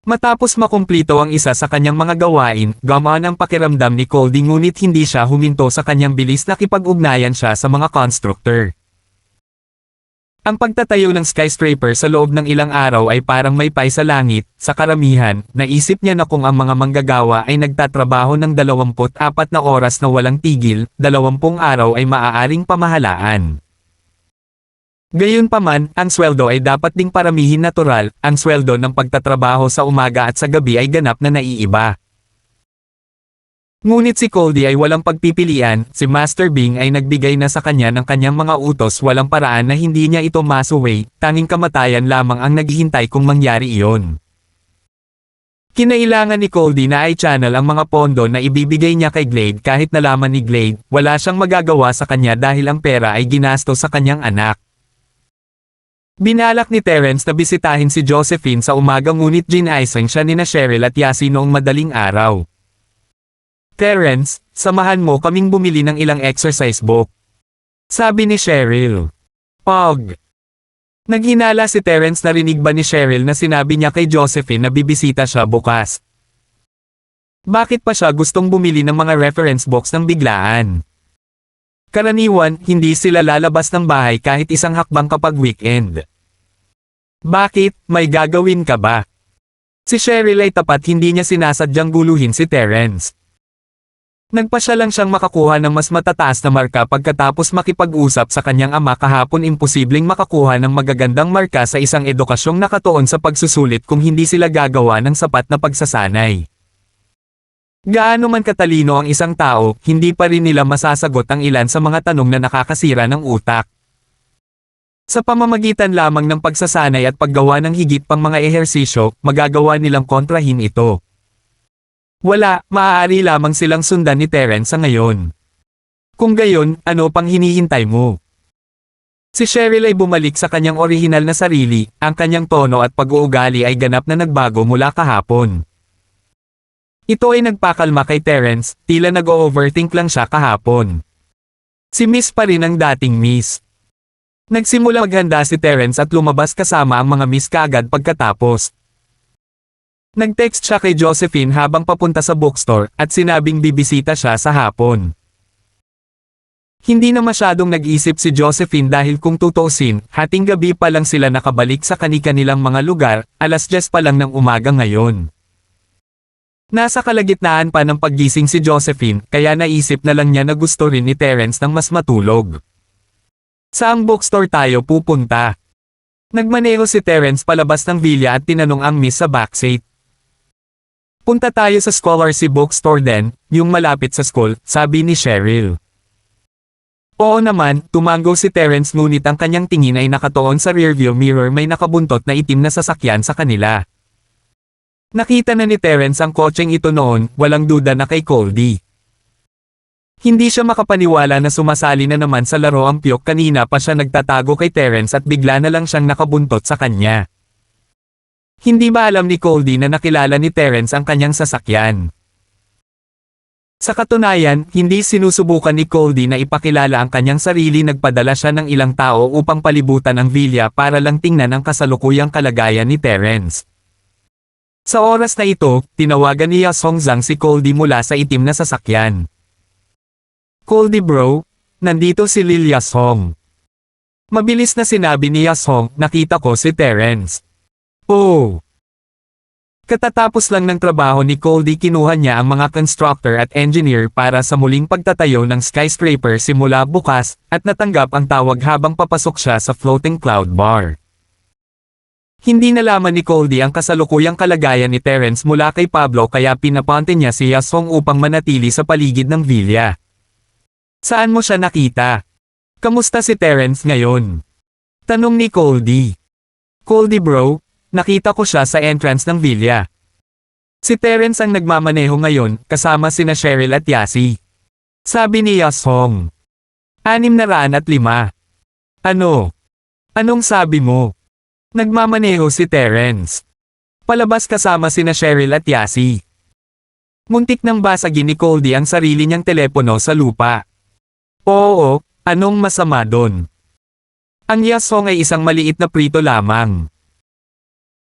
Matapos makumplito ang isa sa kanyang mga gawain, gumaan ang pakiramdam ni Coldy, ngunit hindi siya huminto sa kanyang bilis, nakipag-ugnayan siya sa mga constructor. Ang pagtatayo ng skyscraper sa loob ng ilang araw ay parang may pay sa langit. Sa karamihan, naisip niya na kung ang mga manggagawa ay nagtatrabaho ng 24 na oras na walang tigil, 20 araw ay maaaring pamahalaan. Gayunpaman, ang sweldo ay dapat ding paramihin natural, ang sweldo ng pagtatrabaho sa umaga at sa gabi ay ganap na naiiba. Ngunit si Coldy ay walang pagpipilian, si Master Bing ay nagbigay na sa kanya ng kanyang mga utos walang paraan na hindi niya ito masuway, tanging kamatayan lamang ang naghihintay kung mangyari iyon. Kinailangan ni Coldy na i-channel ang mga pondo na ibibigay niya kay Glade kahit nalaman ni Glade, wala siyang magagawa sa kanya dahil ang pera ay ginasto sa kanyang anak. Binalak ni Terence na bisitahin si Josephine sa umaga ngunit ginaisang siya nina Cheryl at Yasi noong madaling araw. Terence, samahan mo kaming bumili ng ilang exercise book. Sabi ni Cheryl. Pog. Naghinala si Terence na rinig ba ni Cheryl na sinabi niya kay Josephine na bibisita siya bukas. Bakit pa siya gustong bumili ng mga reference books ng biglaan? Karaniwan, hindi sila lalabas ng bahay kahit isang hakbang kapag weekend. Bakit, may gagawin ka ba? Si Cheryl ay tapat hindi niya sinasadyang guluhin si Terence. Nagpasya lang siyang makakuha ng mas matataas na marka pagkatapos makipag-usap sa kanyang ama kahapon imposibleng makakuha ng magagandang marka sa isang edukasyong nakatuon sa pagsusulit kung hindi sila gagawa ng sapat na pagsasanay. Gaano man katalino ang isang tao, hindi pa rin nila masasagot ang ilan sa mga tanong na nakakasira ng utak. Sa pamamagitan lamang ng pagsasanay at paggawa ng higit pang mga ehersisyo, magagawa nilang kontrahin ito. Wala, maaari lamang silang sundan ni Terence sa ngayon. Kung gayon, ano pang hinihintay mo? Si Cheryl ay bumalik sa kanyang orihinal na sarili, ang kanyang tono at pag-uugali ay ganap na nagbago mula kahapon. Ito ay nagpakalma kay Terence, tila nag-overthink lang siya kahapon. Si Miss pa rin ang dating Miss. Nagsimula maghanda si Terence at lumabas kasama ang mga Miss kaagad pagkatapos. Nag-text siya kay Josephine habang papunta sa bookstore at sinabing bibisita siya sa hapon. Hindi na masyadong nag-isip si Josephine dahil kung tutuusin, hating gabi pa lang sila nakabalik sa kani-kanilang mga lugar, alas 10 pa lang ng umaga ngayon. Nasa kalagitnaan pa ng paggising si Josephine, kaya naisip na lang niya na gusto rin ni Terence ng mas matulog. Saang bookstore tayo pupunta? Nagmaneho si Terence palabas ng villa at tinanong ang miss sa backseat. Punta tayo sa Scholarship Bookstore din, yung malapit sa school, sabi ni Cheryl. Oo naman, tumango si Terence ngunit ang kanyang tingin ay nakatuon sa rearview mirror may nakabuntot na itim na sasakyan sa kanila. Nakita na ni Terence ang kotseng ito noon, walang duda na kay Coldy. Hindi siya makapaniwala na sumasali na naman sa laro ang piyok kanina pa siya nagtatago kay Terence at bigla na lang siyang nakabuntot sa kanya. Hindi ba alam ni Coldy na nakilala ni Terence ang kanyang sasakyan? Sa katunayan, hindi sinusubukan ni Coldy na ipakilala ang kanyang sarili nagpadala siya ng ilang tao upang palibutan ang villa para lang tingnan ang kasalukuyang kalagayan ni Terence. Sa oras na ito, tinawagan ni Yasong Zhang si Coldy mula sa itim na sasakyan. Coldy bro, nandito si Lil Yasong. Mabilis na sinabi ni Yasong, nakita ko si Terence. Oh! Katatapos lang ng trabaho ni Coldy kinuha niya ang mga constructor at engineer para sa muling pagtatayo ng skyscraper simula bukas, at natanggap ang tawag habang papasok siya sa floating cloud bar. Hindi nalaman ni Coldy ang kasalukuyang kalagayan ni Terence mula kay Pablo kaya pinapunta niya si Yasong upang manatili sa paligid ng villa. Saan mo siya nakita? Kamusta si Terence ngayon? Tanong ni Coldy. Coldy bro, nakita ko siya sa entrance ng villa. Si Terence ang nagmamaneho ngayon, kasama sina Cheryl at Yasi. Sabi ni Yasong. 605. Ano? Anong sabi mo? Nagmamaneho si Terence. Palabas kasama sina Cheryl at Yasi. Muntik nang basagin ni Coldy ang sarili niyang telepono sa lupa. Oo, anong masama doon? Ang Yasong ay isang maliit na prito lamang.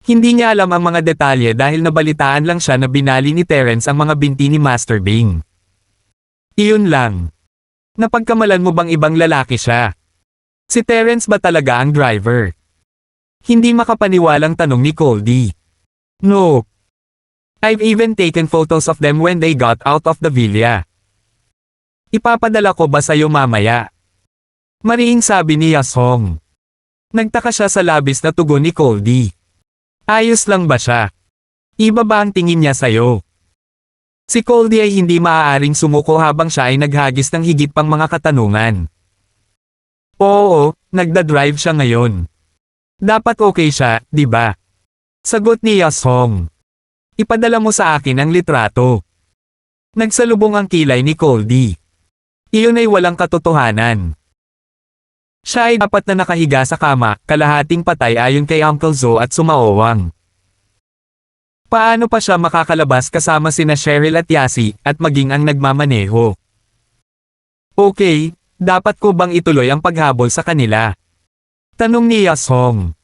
Hindi niya alam ang mga detalye dahil nabalitaan lang siya na binali ni Terence ang mga binti ni Master Bing. Iyon lang. Napagkamalan mo bang ibang lalaki siya? Si Terence ba talaga ang driver? Hindi makapaniwalang tanong ni Coldy. No. I've even taken photos of them when they got out of the villa. Ipapadala ko ba sa'yo mamaya? Mariing sabi ni Yasong. Nagtaka siya sa labis na tugon ni Coldy. Ayos lang ba siya? Iba ba ang tingin niya sa'yo? Si Coldy ay hindi maaaring sumuko habang siya ay naghagis ng higit pang mga katanungan. Oo, nagda-drive siya ngayon. Dapat okay siya, di ba? Sagot ni Yashong. Ipadala mo sa akin ang litrato. Nagsalubong ang kilay ni Coldy. Iyon ay walang katotohanan. Siya ay dapat na nakahiga sa kama, kalahating patay ayon kay Uncle Zo at sumaowang. Paano pa siya makakalabas kasama sina Cheryl at Yasi, at maging ang nagmamaneho? Okay, dapat ko bang ituloy ang paghabol sa kanila? Tanong ni Yashong.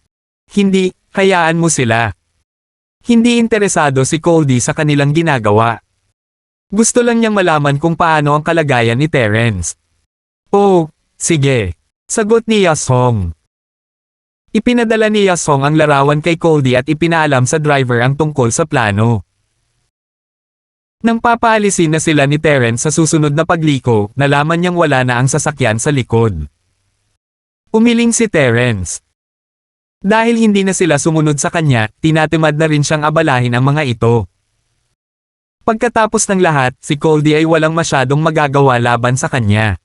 Hindi, hayaan mo sila. Hindi interesado si Coldy sa kanilang ginagawa. Gusto lang niyang malaman kung paano ang kalagayan ni Terence. Oh, sige. Sagot ni Yashong. Ipinadala ni Yashong ang larawan kay Coldy at ipinaalam sa driver ang tungkol sa plano. Nang papaalisin na sila ni Terence sa susunod na pagliko, nalaman niyang wala na ang sasakyan sa likod. Umiling si Terence. Dahil hindi na sila sumunod sa kanya, tinatimad na rin siyang abalahin ang mga ito. Pagkatapos ng lahat, si Coldy ay walang masyadong magagawa laban sa kanya.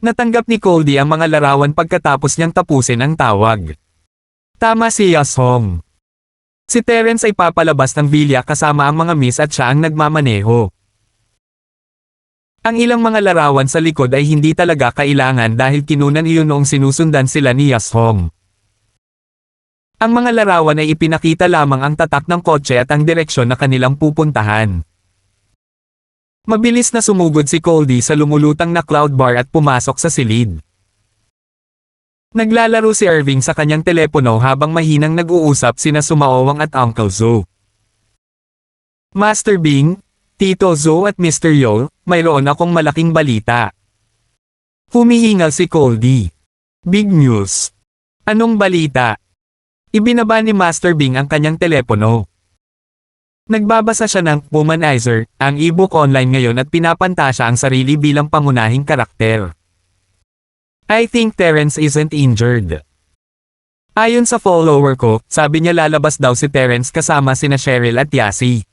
Natanggap ni Coldy ang mga larawan pagkatapos niyang tapusin ang tawag. Tama si Yashong. Si Terence ay papalabas ng villa kasama ang mga miss at siya ang nagmamaneho. Ang ilang mga larawan sa likod ay hindi talaga kailangan dahil kinunan iyon noong sinusundan sila ni Yashong. Ang mga larawan ay ipinakita lamang ang tatak ng kotse at ang direksyon na kanilang pupuntahan. Mabilis na sumugod si Coldy sa lumulutang na cloud bar at pumasok sa silid. Naglalaro si Irving sa kanyang telepono habang mahinang nag-uusap sina Sumaowang at Uncle Zo. Master Bing, Tito Zo at Mr. Yol, mayroon akong malaking balita. Humihingal si Coldy. Big news. Anong balita? Ibinaba ni Master Bing ang kanyang telepono. Nagbabasa siya ng Womanizer, ang e-book online ngayon at pinapantasya ang sarili bilang pangunahing karakter. I think Terence isn't injured. Ayon sa follower ko, sabi niya lalabas daw si Terence kasama sina Cheryl at Yasi.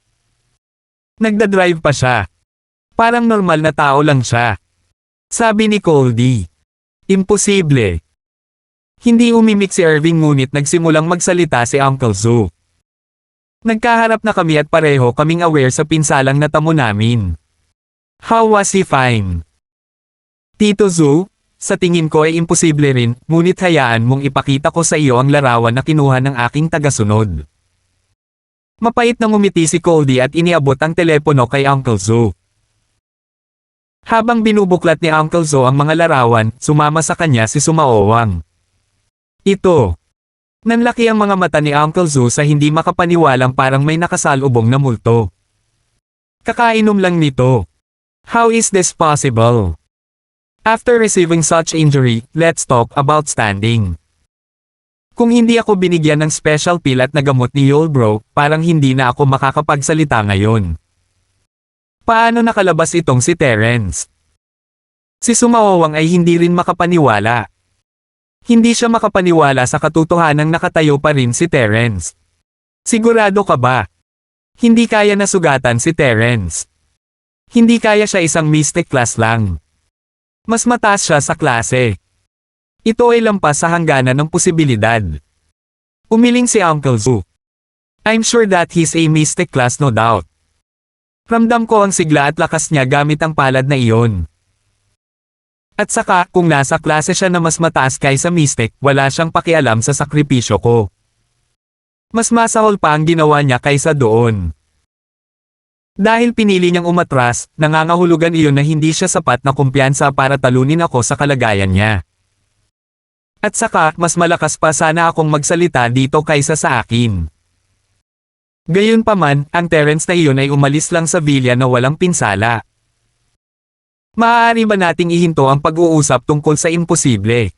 Nagda-drive pa siya. Parang normal na tao lang siya. Sabi ni Coldy. Imposible. Hindi umimik si Irving ngunit nagsimulang magsalita si Uncle Zo. Nagkaharap na kami at pareho kaming aware sa pinsalang natamo namin. How was he fine? Tito Zo, sa tingin ko ay imposible rin, ngunit hayaan mong ipakita ko sa iyo ang larawan na kinuha ng aking tagasunod. Mapait na ngumiti si Coldy at iniabot ang telepono kay Uncle Zo. Habang binubuklat ni Uncle Zo ang mga larawan, sumama sa kanya si Sumaowang. Ito. Nanlaki ang mga mata ni Uncle Zo sa hindi makapaniwalang parang may nakasalubong na multo. Kakainom lang nito. How is this possible? After receiving such injury, let's talk about standing. Kung hindi ako binigyan ng special pill at nagamot ni Yolbro, parang hindi na ako makakapagsalita ngayon. Paano nakalabas itong si Terence? Si Sumaowang ay hindi rin makapaniwala. Hindi siya makapaniwala sa katotohanang nakatayo pa rin si Terence. Sigurado ka ba? Hindi kaya nasugatan si Terence. Hindi kaya siya isang mystic class lang. Mas mataas siya sa klase. Ito ay lampas sa hangganan ng posibilidad. Umiling si Uncle Zo. I'm sure that he's a mystic class no doubt. Ramdam ko ang sigla at lakas niya gamit ang palad na iyon. At saka, kung nasa klase siya na mas mataas kaysa mystic, wala siyang pakialam sa sakripisyo ko. Mas masahol pa ang ginawa niya kaysa doon. Dahil pinili niyang umatras, nangangahulugan iyon na hindi siya sapat na kumpiyansa para talunin ako sa kalagayan niya. At saka, mas malakas pa sana akong magsalita dito kaysa sa akin. Gayunpaman, ang Terence na iyon ay umalis lang sa villa na walang pinsala. Maaari ba nating ihinto ang pag-uusap tungkol sa imposible?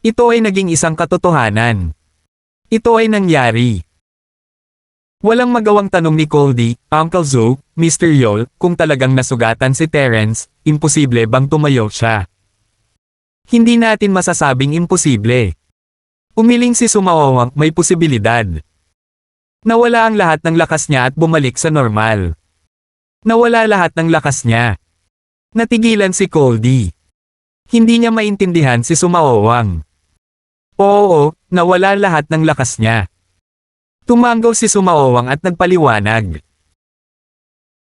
Ito ay naging isang katotohanan. Ito ay nangyari. Walang magawang tanong ni Coldy, Uncle Zo, Mr. Yol, kung talagang nasugatan si Terence, imposible bang tumayo siya? Hindi natin masasabing imposible. Umiling si Sumawawang, may posibilidad. Nawala ang lahat ng lakas niya at bumalik sa normal. Nawala lahat ng lakas niya. Natigilan si Coldy. Hindi niya maintindihan si Sumawawang. Oo, nawala lahat ng lakas niya. Tumanggaw si Sumawawang at nagpaliwanag.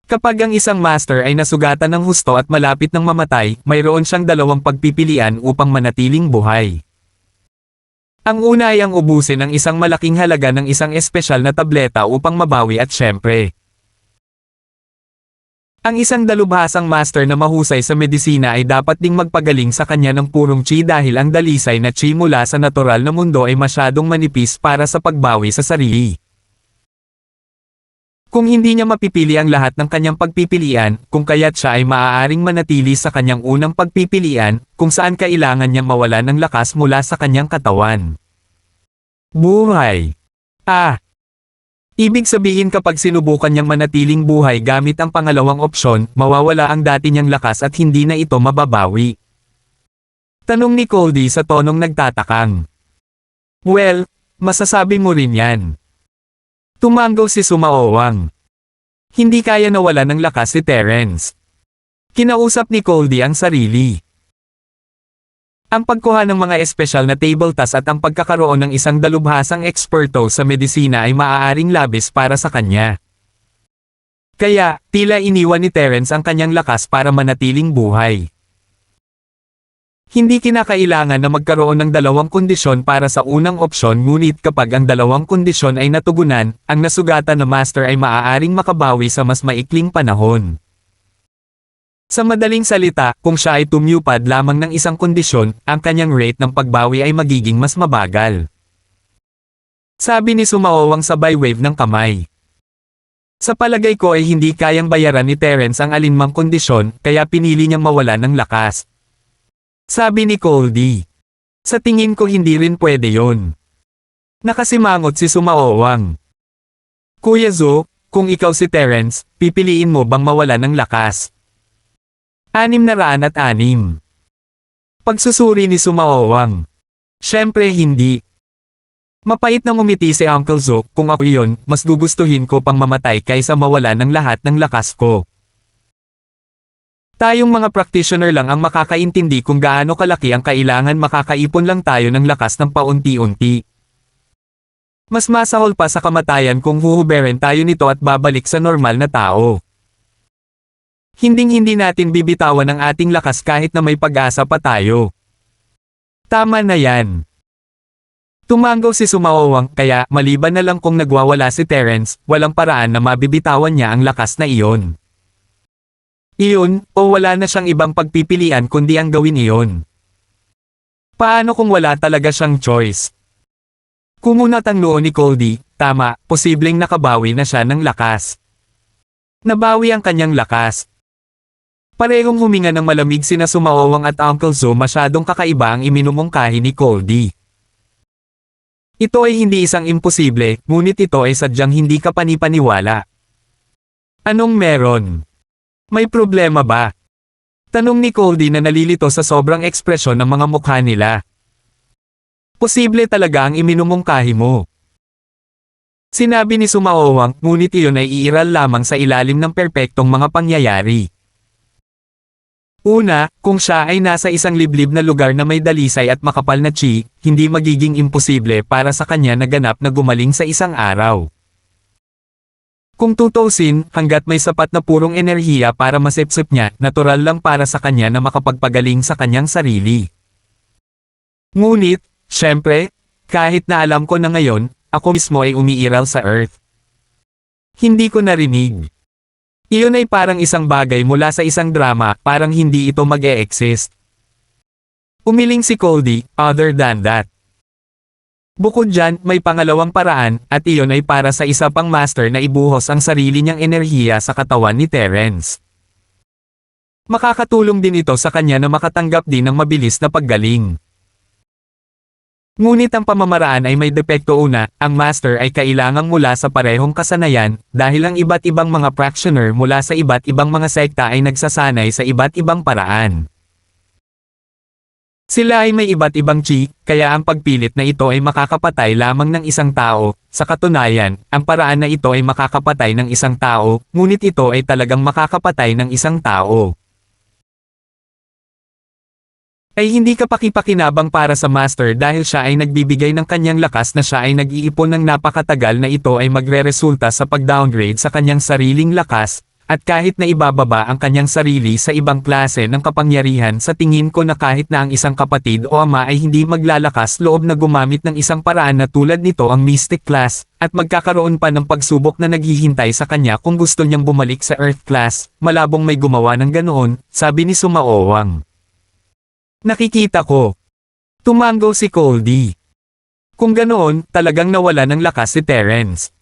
Kapag ang isang master ay nasugatan ng husto at malapit ng mamatay, mayroon siyang dalawang pagpipilian upang manatiling buhay. Ang una ay ang ubusin ang isang malaking halaga ng isang espesyal na tableta upang mabawi at syempre. Ang isang dalubhasang master na mahusay sa medisina ay dapat ding magpagaling sa kanya ng purong chi dahil ang dalisay na chi mula sa natural na mundo ay masyadong manipis para sa pagbawi sa sarili. Kung hindi niya mapipili ang lahat ng kanyang pagpipilian, kung kaya't siya ay maaaring manatili sa kanyang unang pagpipilian, kung saan kailangan niyang mawala ng lakas mula sa kanyang katawan. Buhay. Ibig sabihin kapag sinubukan niyang manatiling buhay gamit ang pangalawang opsyon, mawawala ang dati niyang lakas at hindi na ito mababawi. Tanong ni Coldy sa tonong nagtatakang. Well, masasabi mo rin yan. Tumanggaw si Sumawawang. Hindi kaya nawala ng lakas si Terence. Kinausap ni Coldy ang sarili. Ang pagkuha ng mga espesyal na table task at ang pagkakaroon ng isang dalubhasang eksperto sa medisina ay maaaring labis para sa kanya. Kaya, tila iniwan ni Terence ang kanyang lakas para manatiling buhay. Hindi kinakailangan na magkaroon ng dalawang kondisyon para sa unang opsyon ngunit kapag ang dalawang kondisyon ay natugunan, ang nasugatan na master ay maaaring makabawi sa mas maikling panahon. Sa madaling salita, kung siya ay tumupad lamang ng isang kondisyon, ang kanyang rate ng pagbawi ay magiging mas mabagal. Sabi ni Sumawawang sabay wave ng kamay. Sa palagay ko ay hindi kayang bayaran ni Terence ang alinmang kondisyon, kaya pinili niyang mawala ng lakas. Sabi ni Coldy. Sa tingin ko hindi rin pwede yon. Nakasimangot si Sumawawang. Kuya Zo, kung ikaw si Terence, pipiliin mo bang mawala ng lakas? 606. Pagsusuri ni Sumawawang. Siyempre hindi. Mapait na ngumiti si Uncle Zo, kung ako yon, mas gugustuhin ko pang mamatay kaysa mawala ng lahat ng lakas ko. Tayong mga practitioner lang ang makakaintindi kung gaano kalaki ang kailangan makakaipon lang tayo ng lakas ng paunti-unti. Mas masahol pa sa kamatayan kung huhuberin tayo nito at babalik sa normal na tao. Hinding-hindi natin bibitawan ang ating lakas kahit na may pag-asa pa tayo. Tama na yan. Tumanggaw si Sumawawang, kaya maliban na lang kung nagwawala si Terence, walang paraan na mabibitawan niya ang lakas na iyon. Iyon, o wala na siyang ibang pagpipilian kundi ang gawin iyon. Paano kung wala talaga siyang choice? Kumunat ang noo ni Coldy, tama, posibleng nakabawi na siya ng lakas. Nabawi ang kanyang lakas. Parehong huminga ng malamig sina Sumawawang at Uncle Zo, masyadong kakaiba ang iminumungkahi ni Coldy. Ito ay hindi isang imposible, ngunit ito ay sadyang hindi ka panipaniwala. Anong meron? May problema ba? Tanong ni Coldy na nalilito sa sobrang ekspresyon ng mga mukha nila. Posible talaga ang iminumungkahi mo. Sinabi ni Sumawawang, ngunit iyon ay iiral lamang sa ilalim ng perpektong mga pangyayari. Una, kung siya ay nasa isang liblib na lugar na may dalisay at makapal na chi, hindi magiging imposible para sa kanya na ganap na gumaling sa isang araw. Kung tutusin, hanggat may sapat na purong enerhiya para masipsip niya, natural lang para sa kanya na makapagpagaling sa kanyang sarili. Ngunit, syempre, kahit na alam ko na ngayon, ako mismo ay umiiral sa Earth. Hindi ko narinig. Iyon ay parang isang bagay mula sa isang drama, parang hindi ito mag-e-exist. Umiling si Coldy, other than that. Bukod dyan, may pangalawang paraan, at iyon ay para sa isa pang master na ibuhos ang sarili niyang enerhiya sa katawan ni Terence. Makakatulong din ito sa kanya na makatanggap din ng mabilis na paggaling. Ngunit ang pamamaraan ay may depekto. Una, ang master ay kailangang mula sa parehong kasanayan, dahil ang iba't ibang mga practitioner mula sa iba't ibang mga sekta ay nagsasanay sa iba't ibang paraan. Sila ay may iba't ibang chi, kaya ang pagpilit na ito ay makakapatay lamang ng isang tao. Sa katunayan, ang paraan na ito ay makakapatay ng isang tao, ngunit ito ay talagang makakapatay ng isang tao. Ay hindi kapakipakinabang para sa master dahil siya ay nagbibigay ng kanyang lakas na siya ay nag-iipon ng napakatagal na ito ay magre-resulta sa pag-downgrade sa kanyang sariling lakas, at kahit na ibababa ang kanyang sarili sa ibang klase ng kapangyarihan sa tingin ko na kahit na ang isang kapatid o ama ay hindi maglalakas loob na gumamit ng isang paraan na tulad nito ang Mystic Class, at magkakaroon pa ng pagsubok na naghihintay sa kanya kung gusto niyang bumalik sa Earth Class, malabong may gumawa ng ganoon, sabi ni Sumaowang. Nakikita ko. Tumango si Coldy. Kung ganoon, talagang nawala ng lakas si Terence.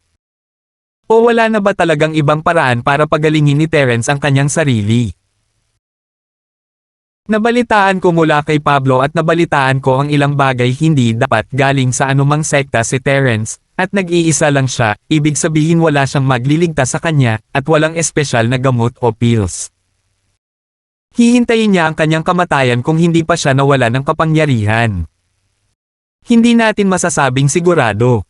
O wala na ba talagang ibang paraan para pagalingin ni Terence ang kanyang sarili? Nabalitaan ko mula kay Pablo at nabalitaan ko ang ilang bagay hindi dapat galing sa anumang sekta si Terence, at nag-iisa lang siya, ibig sabihin wala siyang magliligtas sa kanya, at walang espesyal na gamot o pills. Hihintayin niya ang kanyang kamatayan kung hindi pa siya nawala ng kapangyarihan. Hindi natin masasabing sigurado.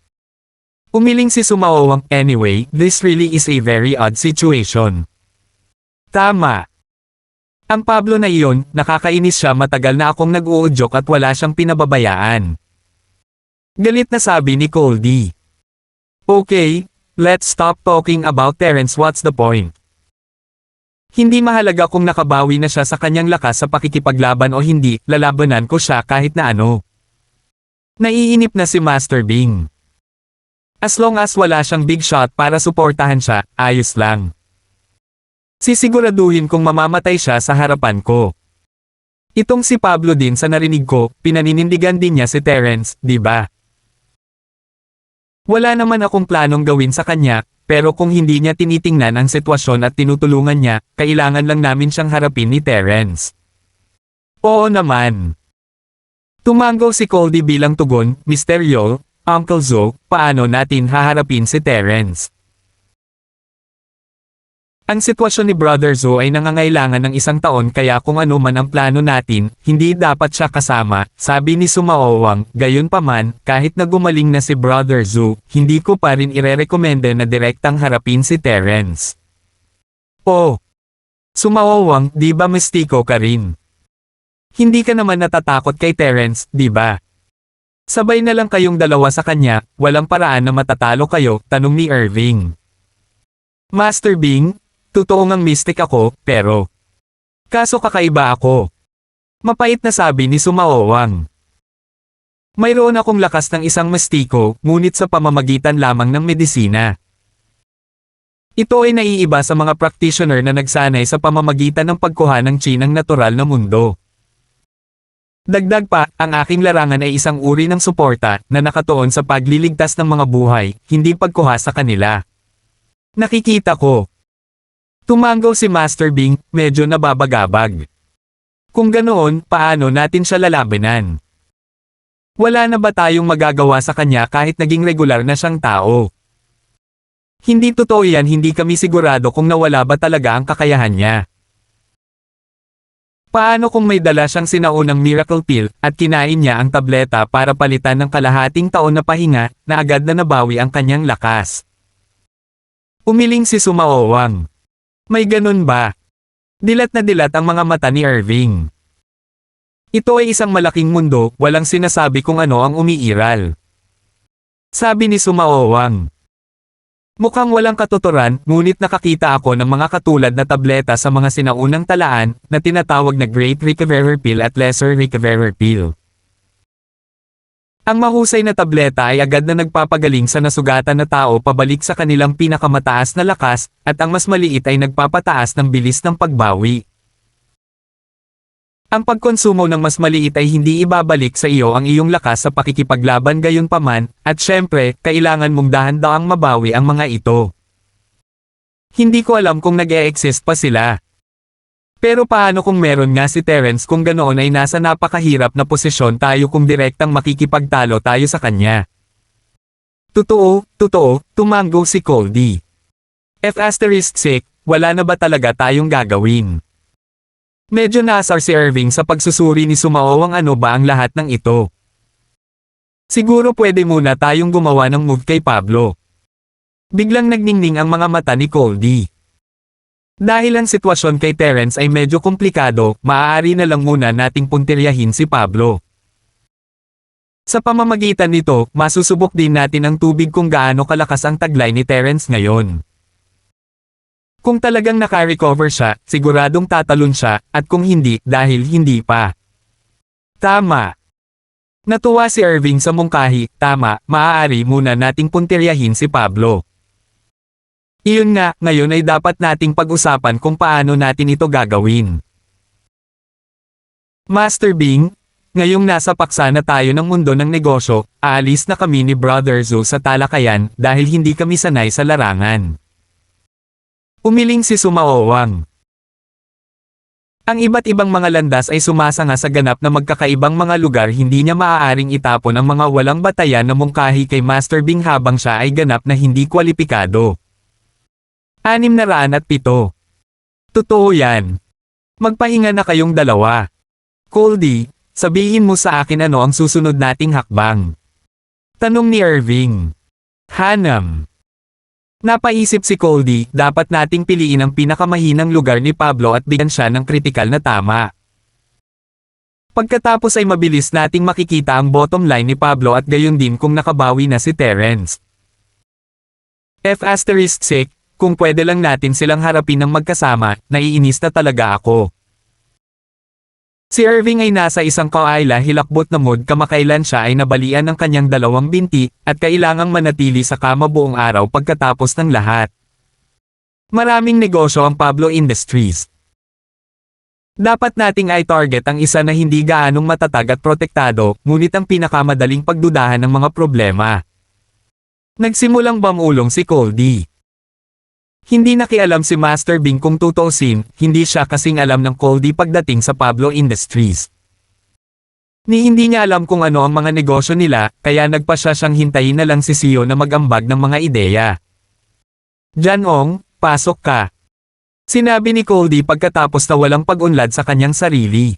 Umiling si Sumaowang, anyway, this really is a very odd situation. Tama. Ang Pablo na iyon, nakakainis siya matagal na akong nag-uudyok at wala siyang pinababayaan. Galit na sabi ni Coldy. Okay, let's stop talking about Terence, what's the point? Hindi mahalaga kung nakabawi na siya sa kanyang lakas sa pakikipaglaban o hindi, lalabanan ko siya kahit na ano. Naiinip na si Master Bing. As long as wala siyang big shot para suportahan siya, ayos lang. Sisiguraduhin kong mamamatay siya sa harapan ko. Itong si Pablo din sa narinig ko, pinaninindigan din niya si Terence, di ba? Wala naman akong planong gawin sa kanya, pero kung hindi niya tinitingnan ang sitwasyon at tinutulungan niya, kailangan lang namin siyang harapin ni Terence. Oo naman. Tumango si Coldy bilang tugon, Mr. Yol, Uncle Zo, paano natin haharapin si Terence? Ang sitwasyon ni Brother Zo ay nangangailangan ng isang taon kaya kung ano man ang plano natin, hindi dapat siya kasama, sabi ni Sumaowang, gayunpaman, kahit na gumaling na si Brother Zo, hindi ko pa rin irerekomenda na direktang harapin si Terence. Oh! Sumaowang, di ba mistiko ka rin? Hindi ka naman natatakot kay Terence, di ba? Sabay na lang kayong dalawa sa kanya, walang paraan na matatalo kayo, tanong ni Irving. Master Bing, totoo ngang mystic ako, pero kaso kakaiba ako. Mapait na sabi ni Sumaowang. Mayroon akong lakas ng isang mistiko, ngunit sa pamamagitan lamang ng medisina. Ito ay naiiba sa mga practitioner na nagsanay sa pamamagitan ng pagkuha ng chi ng natural na mundo. Dagdag pa, ang aking larangan ay isang uri ng suporta na nakatuon sa pagliligtas ng mga buhay, hindi pagkuha sa kanila. Nakikita ko. Tumango si Master Bing, medyo nababagabag. Kung ganoon, paano natin siya lalabanan? Wala na ba tayong magagawa sa kanya kahit naging regular na siyang tao? Hindi totoo yan, hindi kami sigurado kung nawala ba talaga ang kakayahan niya. Paano kung may dala siyang sinaunang miracle pill, at kinain niya ang tableta para palitan ng kalahating taon na pahinga, na agad na nabawi ang kanyang lakas? Umiling si Sumaowang. May ganun ba? Dilat na dilat ang mga mata ni Irving. Ito ay isang malaking mundo, walang sinasabi kung ano ang umiiral. Sabi ni Sumaowang. Mukhang walang katuturan, ngunit nakakita ako ng mga katulad na tableta sa mga sinaunang talaan, na tinatawag na Great Recoverer Pill at Lesser Recoverer Pill. Ang mahusay na tableta ay agad na nagpapagaling sa nasugatan na tao pabalik sa kanilang pinakamataas na lakas, at ang mas maliit ay nagpapataas ng bilis ng pagbawi. Ang pagkonsumo ng mas maliit ay hindi ibabalik sa iyo ang iyong lakas sa pakikipaglaban gayunpaman, at syempre, kailangan mong dahan-daang mabawi ang mga ito. Hindi ko alam kung nag-e-exist pa sila. Pero paano kung meron nga si Terence kung ganoon ay nasa napakahirap na posisyon tayo kung direktang makikipagtalo tayo sa kanya. Totoo, tumango si Coldy. F***, wala na ba talaga tayong gagawin? Medyo nasar si Irving sa pagsusuri ni Sumaowang ano ba ang lahat ng ito. Siguro pwede muna tayong gumawa ng move kay Pablo. Biglang nagningning ang mga mata ni Coldy. Dahil ang sitwasyon kay Terence ay medyo komplikado, maaari na lang muna nating puntiryahin si Pablo. Sa pamamagitan nito, masusubok din natin ang tubig kung gaano kalakas ang taglay ni Terence ngayon. Kung talagang naka-recover siya, siguradong tatalon siya, at kung hindi, dahil hindi pa. Tama. Natuwa si Irving sa mungkahi, tama, maaari muna nating puntiryahin si Pablo. Iyon nga, ngayon ay dapat nating pag-usapan kung paano natin ito gagawin. Master Bing, ngayong nasa paksa na tayo ng mundo ng negosyo, aalis na kami ni Brother Zhou sa talakayan dahil hindi kami sanay sa larangan. Umiling si Sumaowang. Ang iba't ibang mga landas ay sumasanga sa ganap na magkakaibang mga lugar, hindi niya maaaring itapon ang mga walang batayan na mungkahi kay Master Bing habang siya ay ganap na hindi kwalipikado. 607. Totoo yan. Magpahinga na kayong dalawa. Coldy, sabihin mo sa akin ano ang susunod nating hakbang. Tanong ni Irving. Hanam. Napaisip si Coldy, dapat nating piliin ang pinakamahinang lugar ni Pablo at bigyan siya ng kritikal na tama. Pagkatapos ay mabilis nating makikita ang bottom line ni Pablo at gayon din kung nakabawi na si Terence. F***, kung pwede lang natin silang harapin ng magkasama, naiinis na talaga ako. Si Irving ay nasa isang kawaila hilakbot na mood kamakailan siya ay nabalian ng kanyang dalawang binti, at kailangang manatili sa kama buong araw pagkatapos ng lahat. Maraming negosyo ang Pablo Industries. Dapat nating i-target ang isa na hindi gaanong matatag at protektado, ngunit ang pinakamadaling pagdudahan ng mga problema. Nagsimulang bamulong si Coldy. Hindi nakialam si Master Bing kung tutuusin, hindi siya kasing alam ng Coldy pagdating sa Pablo Industries. Hindi niya alam kung ano ang mga negosyo nila, kaya nagpa siya siyang hintayin na lang si CEO na mag-ambag ng mga ideya. Janong, pasok ka. Sinabi ni Coldy pagkatapos na walang pag-unlad sa kanyang sarili.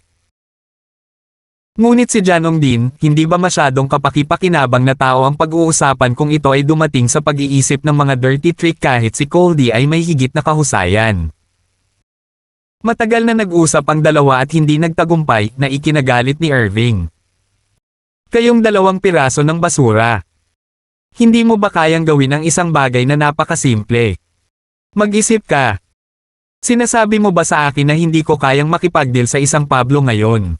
Ngunit si Janong din, hindi ba masyadong kapaki-pakinabang na tao ang pag-uusapan kung ito ay dumating sa pag-iisip ng mga dirty trick kahit si Coldy ay may higit na kahusayan. Matagal na nag-usap ang dalawa at hindi nagtagumpay na ikinagalit ni Irving. Kayong dalawang piraso ng basura. Hindi mo ba kayang gawin ang isang bagay na napakasimple? Mag-isip ka. Sinasabi mo ba sa akin na hindi ko kayang makipagdeal sa isang Pablo ngayon?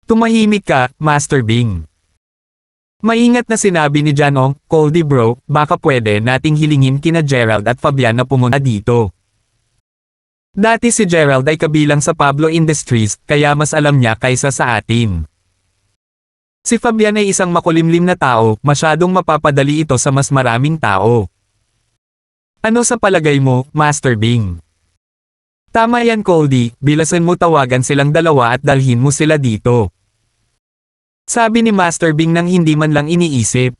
Tumahimik ka, Master Bing. Maingat na sinabi ni Janong, Coldy bro, baka pwede nating hilingin kina Gerald at Fabian na pumunta dito. Dati si Gerald ay kabilang sa Pablo Industries, kaya mas alam niya kaysa sa atin. Si Fabian ay isang makulimlim na tao, masyadong mapapadali ito sa mas maraming tao. Ano sa palagay mo, Master Bing? Tama yan Coldy, bilasan mo tawagan silang dalawa at dalhin mo sila dito. Sabi ni Master Bing nang hindi man lang iniisip.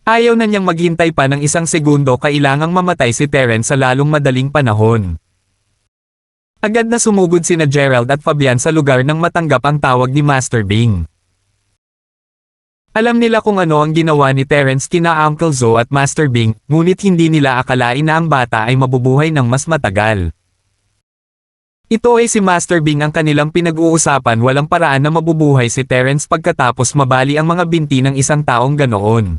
Ayaw na niyang maghintay pa ng isang segundo, kailangang mamatay si Terence sa lalong madaling panahon. Agad na sumugod sina Gerald at Fabian sa lugar nang matanggap ang tawag ni Master Bing. Alam nila kung ano ang ginawa ni Terence kina Uncle Zo at Master Bing, ngunit hindi nila akalain na ang bata ay mabubuhay ng mas matagal. Ito ay si Master Bing ang kanilang pinag-uusapan, walang paraan na mabubuhay si Terence pagkatapos mabali ang mga binti ng isang taong ganoon.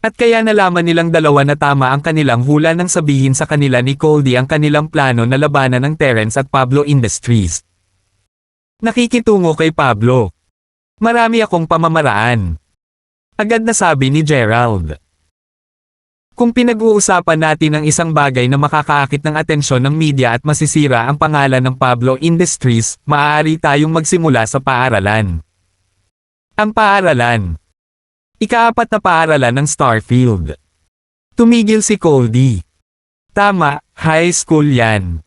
At kaya nalaman nilang dalawa na tama ang kanilang hula nang sabihin sa kanila ni Coldy ang kanilang plano na labanan ng Terence at Pablo Industries. Nakikitungo kay Pablo. Marami akong pamamaraan. Agad na sabi ni Gerald. Kung pinag-uusapan natin ang isang bagay na makakaakit ng atensyon ng media at masisira ang pangalan ng Pablo Industries, maaari tayong magsimula sa paaralan. Ang paaralan. Ika-4 na paaralan ng Starfield. Tumigil si Coldy. Tama, high school yan.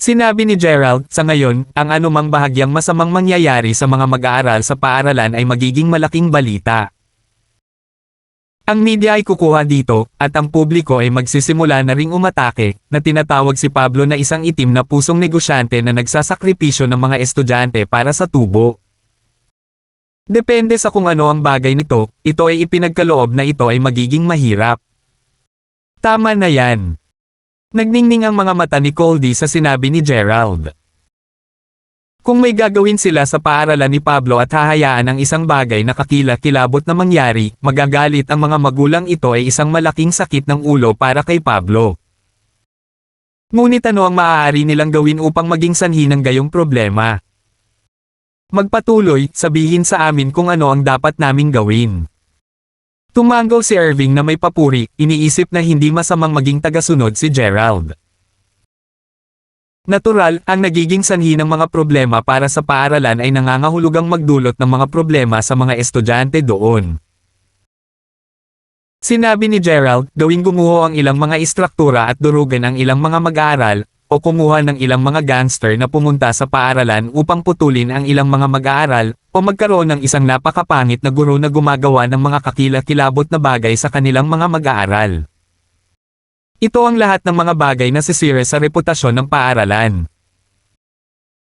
Sinabi ni Gerald, sa ngayon, ang anumang bahagyang masamang mangyayari sa mga mag-aaral sa paaralan ay magiging malaking balita. Ang media ay kukuha dito, at ang publiko ay magsisimula na ring umatake, na tinatawag si Pablo na isang itim na pusong negosyante na nagsasakripisyo ng mga estudyante para sa tubo. Depende sa kung ano ang bagay nito, ito ay ipinagkaloob na ito ay magiging mahirap. Tama na yan. Nagningning ang mga mata ni Coldy sa sinabi ni Gerald. Kung may gagawin sila sa paaralan ni Pablo at hahayaan ang isang bagay na kakila-kilabot na mangyari, magagalit ang mga magulang. Ito ay isang malaking sakit ng ulo para kay Pablo. Ngunit ano ang maaari nilang gawin upang maging sanhi ng gayong problema? Magpatuloy, sabihin sa amin kung ano ang dapat naming gawin. Tumango si Irving na may papuri, iniisip na hindi masamang maging tagasunod si Gerald. Natural, ang nagiging sanhi ng mga problema para sa paaralan ay nangangahulugang magdulot ng mga problema sa mga estudyante doon. Sinabi ni Gerald, gawing gumuho ang ilang mga istruktura at durugan ang ilang mga mag-aaral, o kumuha ng ilang mga gangster na pumunta sa paaralan upang putulin ang ilang mga mag-aaral, o magkaroon ng isang napakapangit na guro na gumagawa ng mga kakila-kilabot na bagay sa kanilang mga mag-aaral. Ito ang lahat ng mga bagay na sisira sa reputasyon ng paaralan.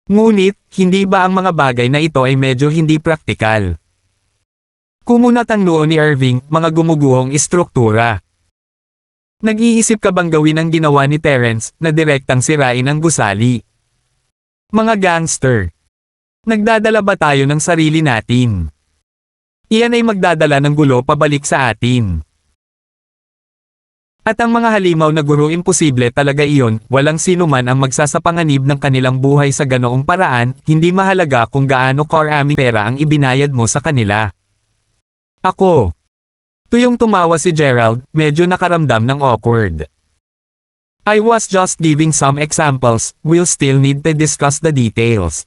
Ngunit, hindi ba ang mga bagay na ito ay medyo hindi praktikal? Kumunat ang noo ni Irving, mga gumuguhong istruktura. Nag-iisip ka bang gawin ang ginawa ni Terence, na direktang sirain ang gusali? Mga gangster. Nagdadala ba tayo ng sarili natin? Iyan ay magdadala ng gulo pabalik sa atin. At ang mga halimaw na guro, imposible talaga iyon, walang sino man ang magsasapanganib ng kanilang buhay sa ganoong paraan, hindi mahalaga kung gaano karaming pera ang ibinayad mo sa kanila. Ako. Tuyong tumawa si Gerald, medyo nakaramdam ng awkward. I was just giving some examples, we'll still need to discuss the details.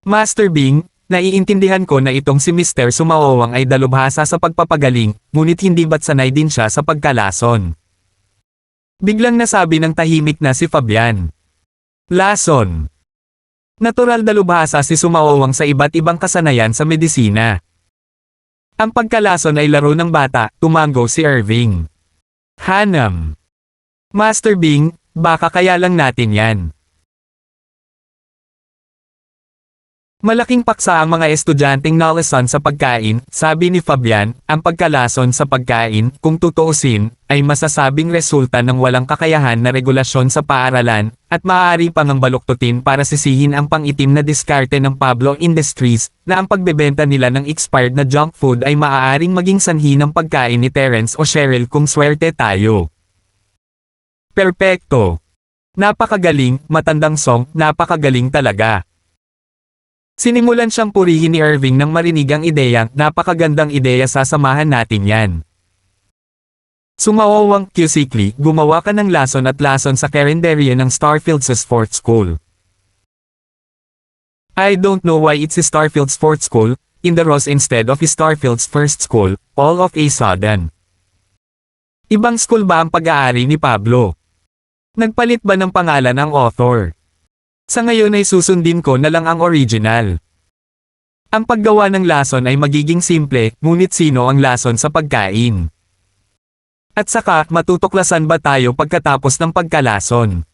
Master Bing, naiintindihan ko na itong si Mr. Sumaowang ay dalubhasa sa pagpapagaling, ngunit hindi ba't sanay din siya sa pagkalason? Biglang nasabi ng tahimik na si Fabian. Lason. Natural dalubhasa si Sumaowang sa iba't ibang kasanayan sa medisina. Ang pagkalason ay laro ng bata, tumango si Irving. Hanam. Master Bing, baka kaya lang natin yan. Malaking paksa ang mga estudyanteng nalason sa pagkain, sabi ni Fabian, ang pagkalason sa pagkain, kung tutuusin, ay masasabing resulta ng walang kakayahan na regulasyon sa paaralan, at maaari pang ang baluktutin para sisihin ang pangitim na diskarte ng Pablo Industries, na ang pagbebenta nila ng expired na junk food ay maaaring maging sanhi ng pagkain ni Terence o Cheryl kung swerte tayo. Perpekto. Napakagaling, matandang song, napakagaling talaga. Sinimulan siyang purihin ni Irving nang marinig ang ideyang, napakagandang ideya, sasamahan natin yan. Sumawawang, Cusikli, gumawa ka ng lason at lason sa karinderya ng Starfield sa Sports School. I don't know why it's a Starfield Sports School, in the Ross instead of Starfield's first school, all of a sudden. Ibang school ba ang pag-aari ni Pablo? Nagpalit ba ng pangalan ang author? Sa ngayon ay susundin ko na lang ang original. Ang paggawa ng lason ay magiging simple, ngunit sino ang lason sa pagkain? At saka, matutuklasan ba tayo pagkatapos ng pagkalason?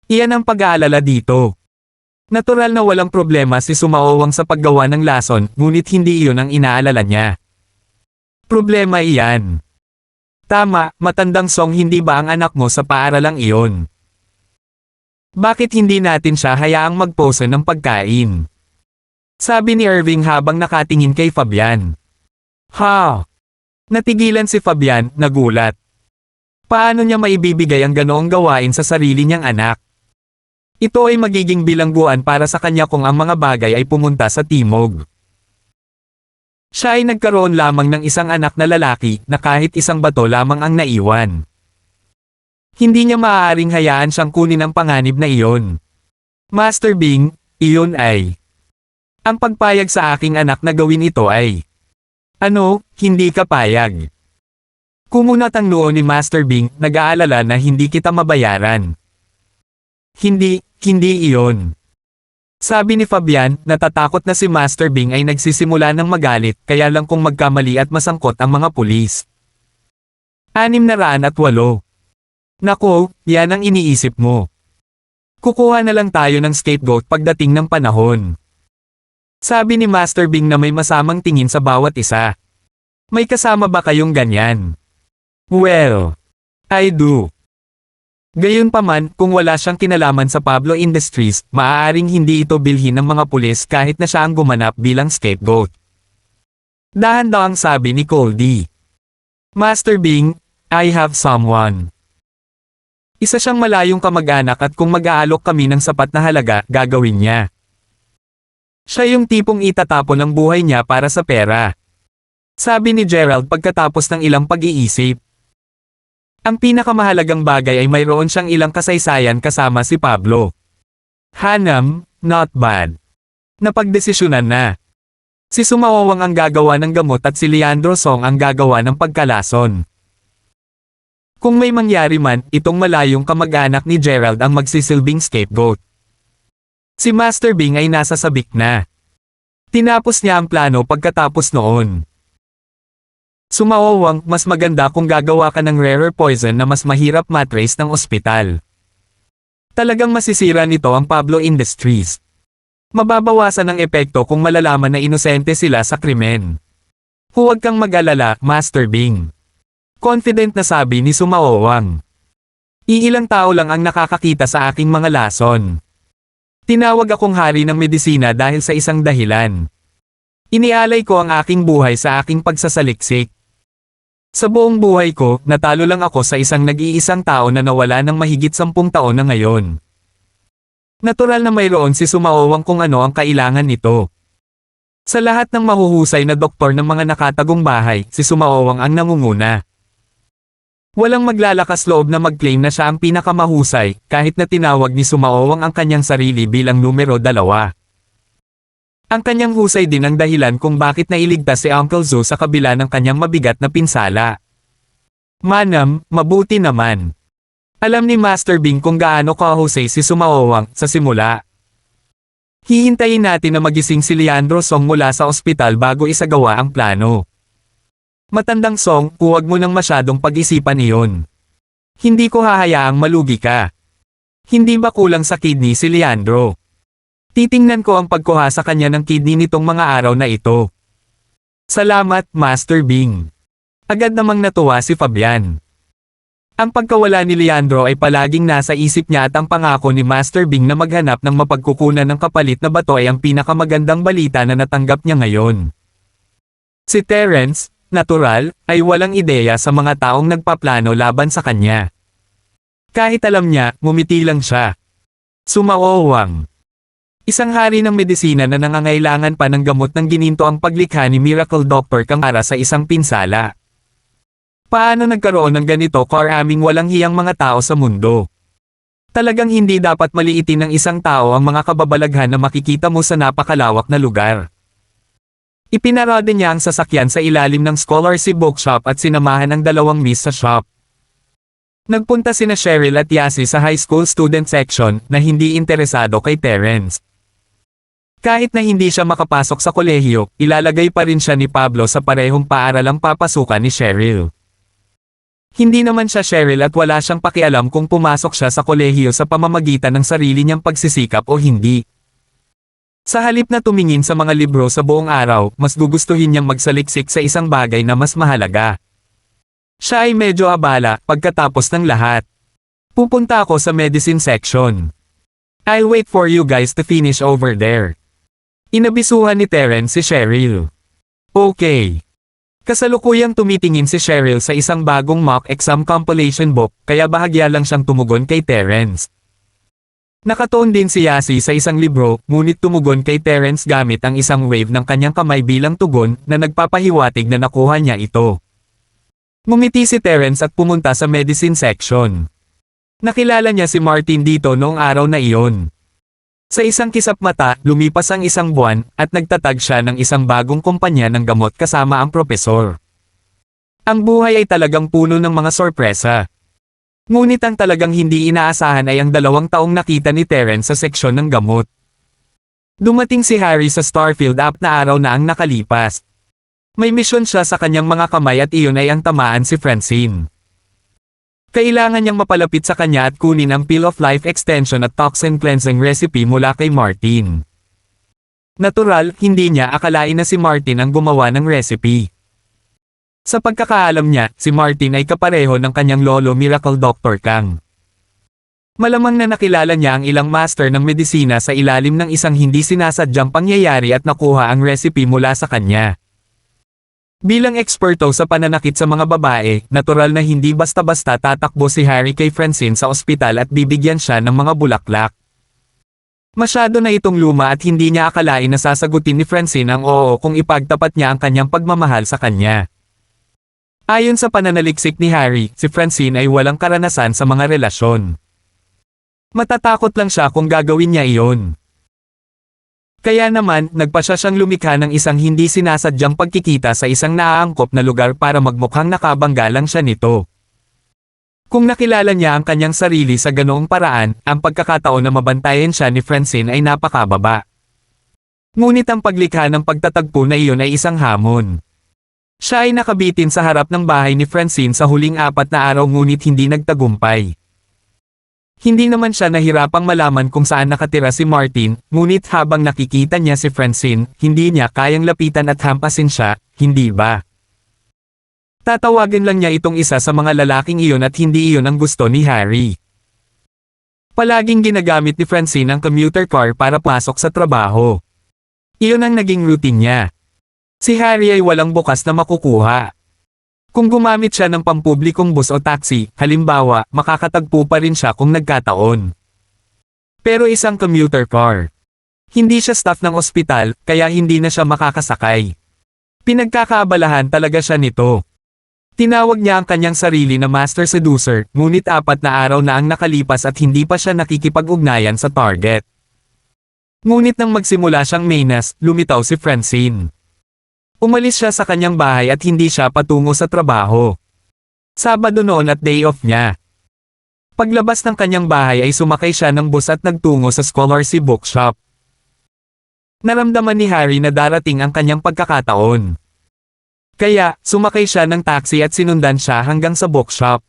Iyan ang pag-aalala dito. Natural na walang problema si Sumaowang sa paggawa ng lason, ngunit hindi iyon ang inaalala niya. Problema iyan. Tama, matandang song, hindi ba ang anak mo sa paaralang iyon? Bakit hindi natin siya hayaang magpose ng pagkain? Sabi ni Irving habang nakatingin kay Fabian. Ha? Natigilan si Fabian, nagulat. Paano niya maibibigay ang ganoong gawain sa sarili niyang anak? Ito ay magiging bilangguan para sa kanya kung ang mga bagay ay pumunta sa timog. Siya ay nagkaroon lamang ng isang anak na lalaki na kahit isang bato lamang ang naiwan. Hindi niya maaaring hayaan siyang kunin ang panganib na iyon. Master Bing, iyon ay. Ang pagpayag sa aking anak na gawin ito ay. Ano, hindi ka payag. Kumunat ang noo ni Master Bing, nag-aalala na hindi kita mabayaran. Hindi iyon. Sabi ni Fabian, natatakot na si Master Bing ay nagsisimula ng magalit kaya lang kung magkamali at masangkot ang mga pulis. 608. Nako, yan ang iniisip mo. Kukuha na lang tayo ng scapegoat pagdating ng panahon. Sabi ni Master Bing na may masamang tingin sa bawat isa. May kasama ba kayong ganyan? Well, I do. Gayunpaman, kung wala siyang kinalaman sa Pablo Industries, maaaring hindi ito bilhin ng mga pulis kahit na siya ang gumanap bilang scapegoat. Dahan-dahang sabi ni Goldie. Master Bing, I have someone. Isa siyang malayong kamag-anak at kung mag-aalok kami ng sapat na halaga, gagawin niya. Siya yung tipong itatapon ang buhay niya para sa pera. Sabi ni Gerald pagkatapos ng ilang pag-iisip. Ang pinakamahalagang bagay ay mayroon siyang ilang kasaysayan kasama si Pablo. Hanam, not bad. Napagdesisyonan na. Si Sumawawang ang gagawa ng gamot at si Leandro Song ang gagawa ng pagkalason. Kung may mangyari man, itong malayong kamag-anak ni Gerald ang magsisilbing scapegoat. Si Master Bing ay nasa sabik na. Tinapos niya ang plano pagkatapos noon. Sumawawang, mas maganda kung gagawa ka ng rarer poison na mas mahirap matrace ng ospital. Talagang masisira nito ang Pablo Industries. Mababawasan ang epekto kung malalaman na inosente sila sa krimen. Huwag kang mag-alala, Master Bing. Confident na sabi ni Sumawawang. Iilang tao lang ang nakakakita sa aking mga lason. Tinawag akong hari ng medisina dahil sa isang dahilan. Inialay ko ang aking buhay sa aking pagsasaliksik. Sa buong buhay ko, natalo lang ako sa isang nag-iisang tao na nawala ng mahigit 10 taon na ngayon. Natural na mayroon si Sumawawang kung ano ang kailangan nito. Sa lahat ng mahuhusay na doktor ng mga nakatagong bahay, si Sumawawang ang nangunguna. Walang maglalakas loob na mag-claim na siya ang pinakamahusay, kahit na tinawag ni Sumawawang ang kanyang sarili bilang numero 2. Ang kanyang husay din ang dahilan kung bakit nailigtas si Uncle Zo sa kabila ng kanyang mabigat na pinsala. Manam, mabuti naman. Alam ni Master Bing kung gaano kahusay si Sumawawang sa simula. Hihintayin natin na magising si Leandro Song mula sa ospital bago isagawa ang plano. Matandang Song, huwag mo nang masyadong pag-isipan iyon. Hindi ko hahayaang malugi ka. Hindi ba kulang sa kidney si Leandro? Titingnan ko ang pagkuha sa kanya ng kidney nitong mga araw na ito. Salamat, Master Bing. Agad namang natuwa si Fabian. Ang pagkawala ni Leandro ay palaging nasa isip niya at ang pangako ni Master Bing na maghanap ng mapagkukunan ng kapalit na bato ay ang pinakamagandang balita na natanggap niya ngayon. Si Terence, natural, ay walang ideya sa mga taong nagpaplano laban sa kanya. Kahit alam niya, ngumiti lang siya. Sumawawang. Isang hari ng medisina na nangangailangan pa ng gamot ng gininto ang paglikha ni Miracle Doctor Kang para sa isang pinsala. Paano nagkaroon ng ganito karaming walang hiyang mga tao sa mundo? Talagang hindi dapat maliitin ng isang tao ang mga kababalaghan na makikita mo sa napakalawak na lugar. Ipinarada niya ang sasakyan sa ilalim ng Scholarship Bookshop at sinamahan ang 2 miss sa shop. Nagpunta sina Cheryl at Yasi sa high school student section na hindi interesado kay Terence. Kahit na hindi siya makapasok sa kolehiyo, ilalagay pa rin siya ni Pablo sa parehong paaralang papasukan ni Cheryl. Hindi naman siya Cheryl at wala siyang pakialam kung pumasok siya sa kolehiyo sa pamamagitan ng sarili niyang pagsisikap o hindi. Sa halip na tumingin sa mga libro sa buong araw, mas gugustuhin niyang magsaliksik sa isang bagay na mas mahalaga. Siya ay medyo abala pagkatapos ng lahat. Pupunta ako sa medicine section. I'll wait for you guys to finish over there. Inabisuhan ni Terence si Cheryl. Okay. Kasalukuyang tumitingin si Cheryl sa isang bagong mock exam compilation book, kaya bahagya lang siyang tumugon kay Terence. Nakatuon din si Yasi sa isang libro, ngunit tumugon kay Terence gamit ang isang wave ng kanyang kamay bilang tugon na nagpapahiwatig na nakuha niya ito. Ngumiti si Terence at pumunta sa medicine section. Nakilala niya si Martin dito noong araw na iyon. Sa isang kisap mata, lumipas ang isang buwan, at nagtatag siya ng isang bagong kumpanya ng gamot kasama ang propesor. Ang buhay ay talagang puno ng mga sorpresa. Ngunit ang talagang hindi inaasahan ay ang 2 taong nakita ni Terence sa seksyon ng gamot. Dumating si Harry sa Starfield 4 na araw na ang nakalipas. May misyon siya sa kanyang mga kamay at iyon ay ang tamaan si Francine. Kailangan niyang mapalapit sa kanya at kunin ang Pill of Life Extension at Toxin Cleansing recipe mula kay Martin. Natural, hindi niya akalain na si Martin ang gumawa ng recipe. Sa pagkakaalam niya, si Martin ay kapareho ng kanyang lolo Miracle Dr. Kang. Malamang na nakilala niya ang ilang master ng medisina sa ilalim ng isang hindi sinasadyang pangyayari at nakuha ang recipe mula sa kanya. Bilang eksperto sa pananakit sa mga babae, natural na hindi basta-basta tatakbo si Harry kay Francine sa ospital at bibigyan siya ng mga bulaklak. Masyado na itong luma at hindi niya akalain na sasagutin ni Francine ang oo kung ipagtapat niya ang kanyang pagmamahal sa kanya. Ayon sa pananaliksik ni Harry, si Francine ay walang karanasan sa mga relasyon. Matatakot lang siya kung gagawin niya iyon. Kaya naman, nagpasya siyang lumikha ng isang hindi sinasadyang pagkikita sa isang naaangkop na lugar para magmukhang nakabangga lang siya nito. Kung nakilala niya ang kanyang sarili sa ganoong paraan, ang pagkakataon na mabantayan siya ni Francine ay napakababa. Ngunit ang paglikha ng pagtatagpo na iyon ay isang hamon. Siya ay nakabitin sa harap ng bahay ni Francine sa huling 4 na araw ngunit hindi nagtagumpay. Hindi naman siya nahirapang malaman kung saan nakatira si Martin, ngunit habang nakikita niya si Francine, hindi niya kayang lapitan at hampasin siya, hindi ba? Tatawagin lang niya itong isa sa mga lalaking iyon at hindi iyon ang gusto ni Harry. Palaging ginagamit ni Francine ang commuter car para pasok sa trabaho. Iyon ang naging routine niya. Si Harry ay walang bukas na makukuha. Kung gumamit siya ng pampublikong bus o taxi, halimbawa, makakatagpo pa rin siya kung nagkataon. Pero isang commuter car. Hindi siya staff ng ospital, kaya hindi na siya makakasakay. Pinagkakaabalahan talaga siya nito. Tinawag niya ang kanyang sarili na master seducer, ngunit 4 na araw na ang nakalipas at hindi pa siya nakikipag-ugnayan sa target. Ngunit nang magsimula siyang mainas, lumitaw si Francine. Umalis siya sa kanyang bahay at hindi siya patungo sa trabaho. Sabado noon at day off niya. Paglabas ng kanyang bahay ay sumakay siya ng bus at nagtungo sa Scholarship Bookshop. Naramdaman ni Harry na darating ang kanyang pagkakataon. Kaya, sumakay siya ng taxi at sinundan siya hanggang sa bookshop.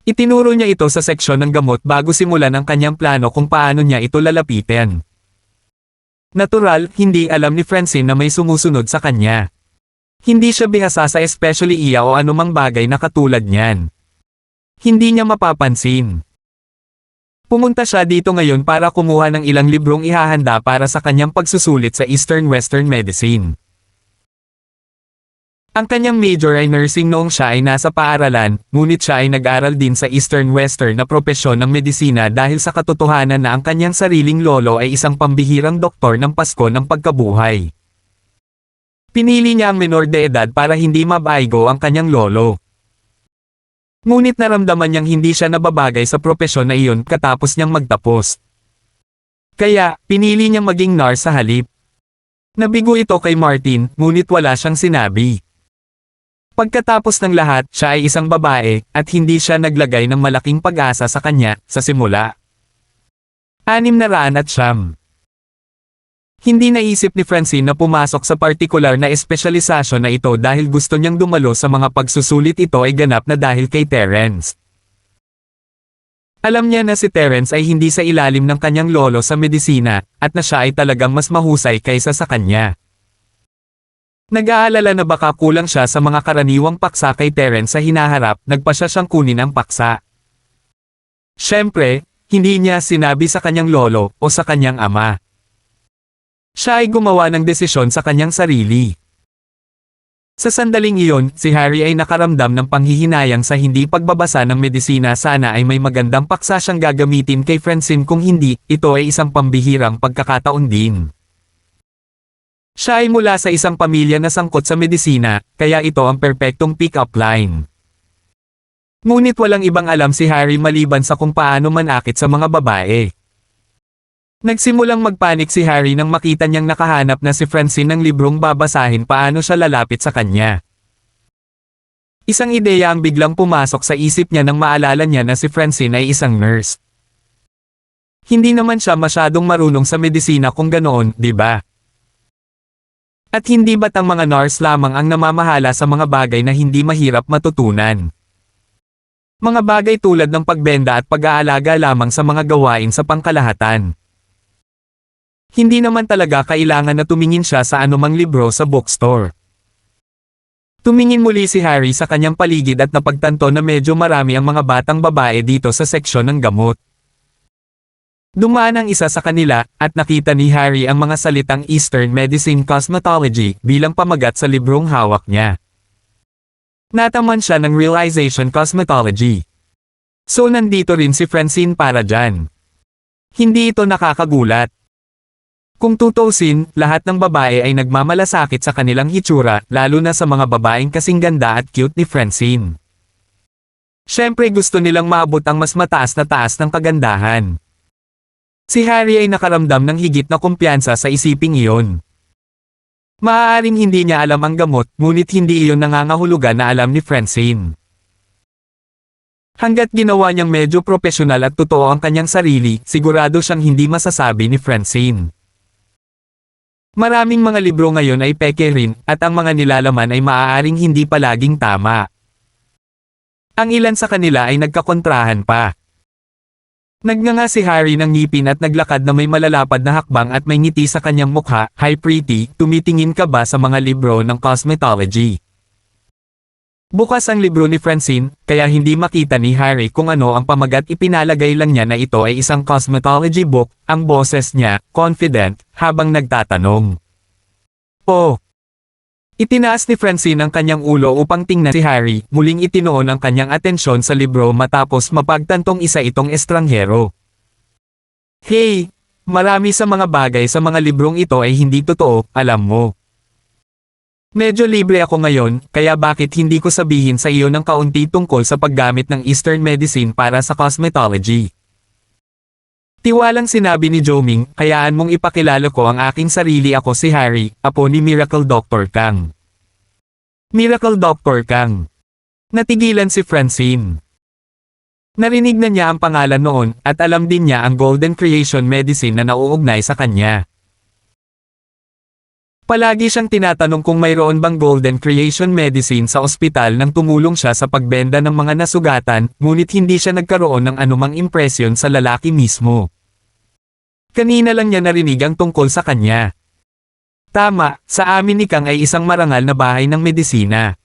Itinuro niya ito sa seksyon ng gamot bago simulan ang kanyang plano kung paano niya ito lalapitin. Natural, hindi alam ni Francine na may sumusunod sa kanya. Hindi siya bihasa sa especially iya o anumang bagay na katulad niyan. Hindi niya mapapansin. Pumunta siya dito ngayon para kumuha ng ilang librong ihahanda para sa kanyang pagsusulit sa Eastern-Western Medicine. Ang kanyang major ay nursing noong siya ay nasa paaralan, ngunit siya ay nag-aral din sa Eastern-Western na propesyon ng medisina dahil sa katotohanan na ang kanyang sariling lolo ay isang pambihirang doktor ng Pasko ng pagkabuhay. Pinili niya ang menor de edad para hindi mabaigo ang kanyang lolo. Ngunit naramdaman niyang hindi siya nababagay sa propesyon na iyon katapos niyang magtapos. Kaya, pinili niyang maging nurse sa halip. Nabigo ito kay Martin, ngunit wala siyang sinabi. Pagkatapos ng lahat, siya ay isang babae, at hindi siya naglagay ng malaking pag-asa sa kanya, sa simula. 609. Hindi naisip ni Francine na pumasok sa partikular na espesyalisasyon na ito dahil gusto niyang dumalo sa mga pagsusulit ito ay ganap na dahil kay Terence. Alam niya na si Terence ay hindi sa ilalim ng kanyang lolo sa medisina, at na siya ay talagang mas mahusay kaysa sa kanya. Nag-aalala na baka kulang siya sa mga karaniwang paksa kay Terence sa hinaharap, nagpasya siyang kunin ang paksa. Siyempre, hindi niya sinabi sa kanyang lolo o sa kanyang ama. Siya ay gumawa ng desisyon sa kanyang sarili. Sa sandaling iyon, si Harry ay nakaramdam ng panghihinayang sa hindi pagbabasa ng medisina. Sana ay may magandang paksa siyang gagamitin kay Francine, kung hindi, ito ay isang pambihirang pagkakataon din. Siya ay mula sa isang pamilya na sangkot sa medisina, kaya ito ang perpektong pick-up line. Ngunit walang ibang alam si Harry maliban sa kung paano manakit sa mga babae. Nagsimulang magpanik si Harry nang makita niyang nakahanap na si Francine ng librong babasahin paano siya lalapit sa kanya. Isang ideya ang biglang pumasok sa isip niya nang maalala niya na si Francine ay isang nurse. Hindi naman siya masyadong marunong sa medisina kung ganoon, di ba? At hindi ba't ang mga nurse lamang ang namamahala sa mga bagay na hindi mahirap matutunan? Mga bagay tulad ng pagbenta at pag-aalaga lamang sa mga gawain sa pangkalahatan. Hindi naman talaga kailangan na tumingin siya sa anumang libro sa bookstore. Tumingin muli si Harry sa kanyang paligid at napagtanto na medyo marami ang mga batang babae dito sa seksyon ng gamot. Dumaan ang isa sa kanila, at nakita ni Harry ang mga salitang Eastern Medicine Cosmetology bilang pamagat sa librong hawak niya. Nataman siya ng Realization Cosmetology. So nandito rin si Francine para dyan. Hindi ito nakakagulat. Kung tutusin, lahat ng babae ay nagmamalasakit sa kanilang hitsura, lalo na sa mga babaeng kasing ganda at cute ni Francine. Siyempre gusto nilang maabot ang mas mataas na taas ng kagandahan. Si Harry ay nakaramdam ng higit na kumpiyansa sa isiping iyon. Maaaring hindi niya alam ang gamot, ngunit hindi iyon nangangahulugan na alam ni Francine. Hanggat ginawa niyang medyo propesyonal at totoo ang kanyang sarili, sigurado siyang hindi masasabi ni Francine. Maraming mga libro ngayon ay peke rin, at ang mga nilalaman ay maaaring hindi palaging tama. Ang ilan sa kanila ay nagkakontrahan pa. Nagnganga si Harry ng ngipin at naglakad na may malalapad na hakbang at may ngiti sa kanyang mukha. Hi pretty, tumitingin ka ba sa mga libro ng cosmetology? Bukas ang libro ni Francine, kaya hindi makita ni Harry kung ano ang pamagat. Ipinalagay lang niya na ito ay isang cosmetology book, ang boses niya, confident, habang nagtatanong. Oh! Itinaas ni Francine ang kanyang ulo upang tingnan si Harry, muling itinoon ang kanyang atensyon sa libro matapos mapagtantong isa itong estranghero. Hey! Marami sa mga bagay sa mga librong ito ay hindi totoo, alam mo. Medyo libre ako ngayon, kaya bakit hindi ko sabihin sa iyo ng kaunti tungkol sa paggamit ng Eastern Medicine para sa cosmetology? Tiwalang sinabi ni Joming, hayaan mong ipakilala ko ang aking sarili. Ako si Harry, apo ni Miracle Dr. Kang. Miracle Dr. Kang. Natigilan si Francine. Narinig na niya ang pangalan noon, at alam din niya ang Golden Creation Medicine na nauugnay sa kanya. Palagi siyang tinatanong kung mayroon bang Golden Creation Medicine sa ospital nang tumulong siya sa pagbenta ng mga nasugatan, ngunit hindi siya nagkaroon ng anumang impresyon sa lalaki mismo. Kanina lang niya narinig ang tungkol sa kanya. Tama, sa amin ni Kang ay isang marangal na bahay ng medisina.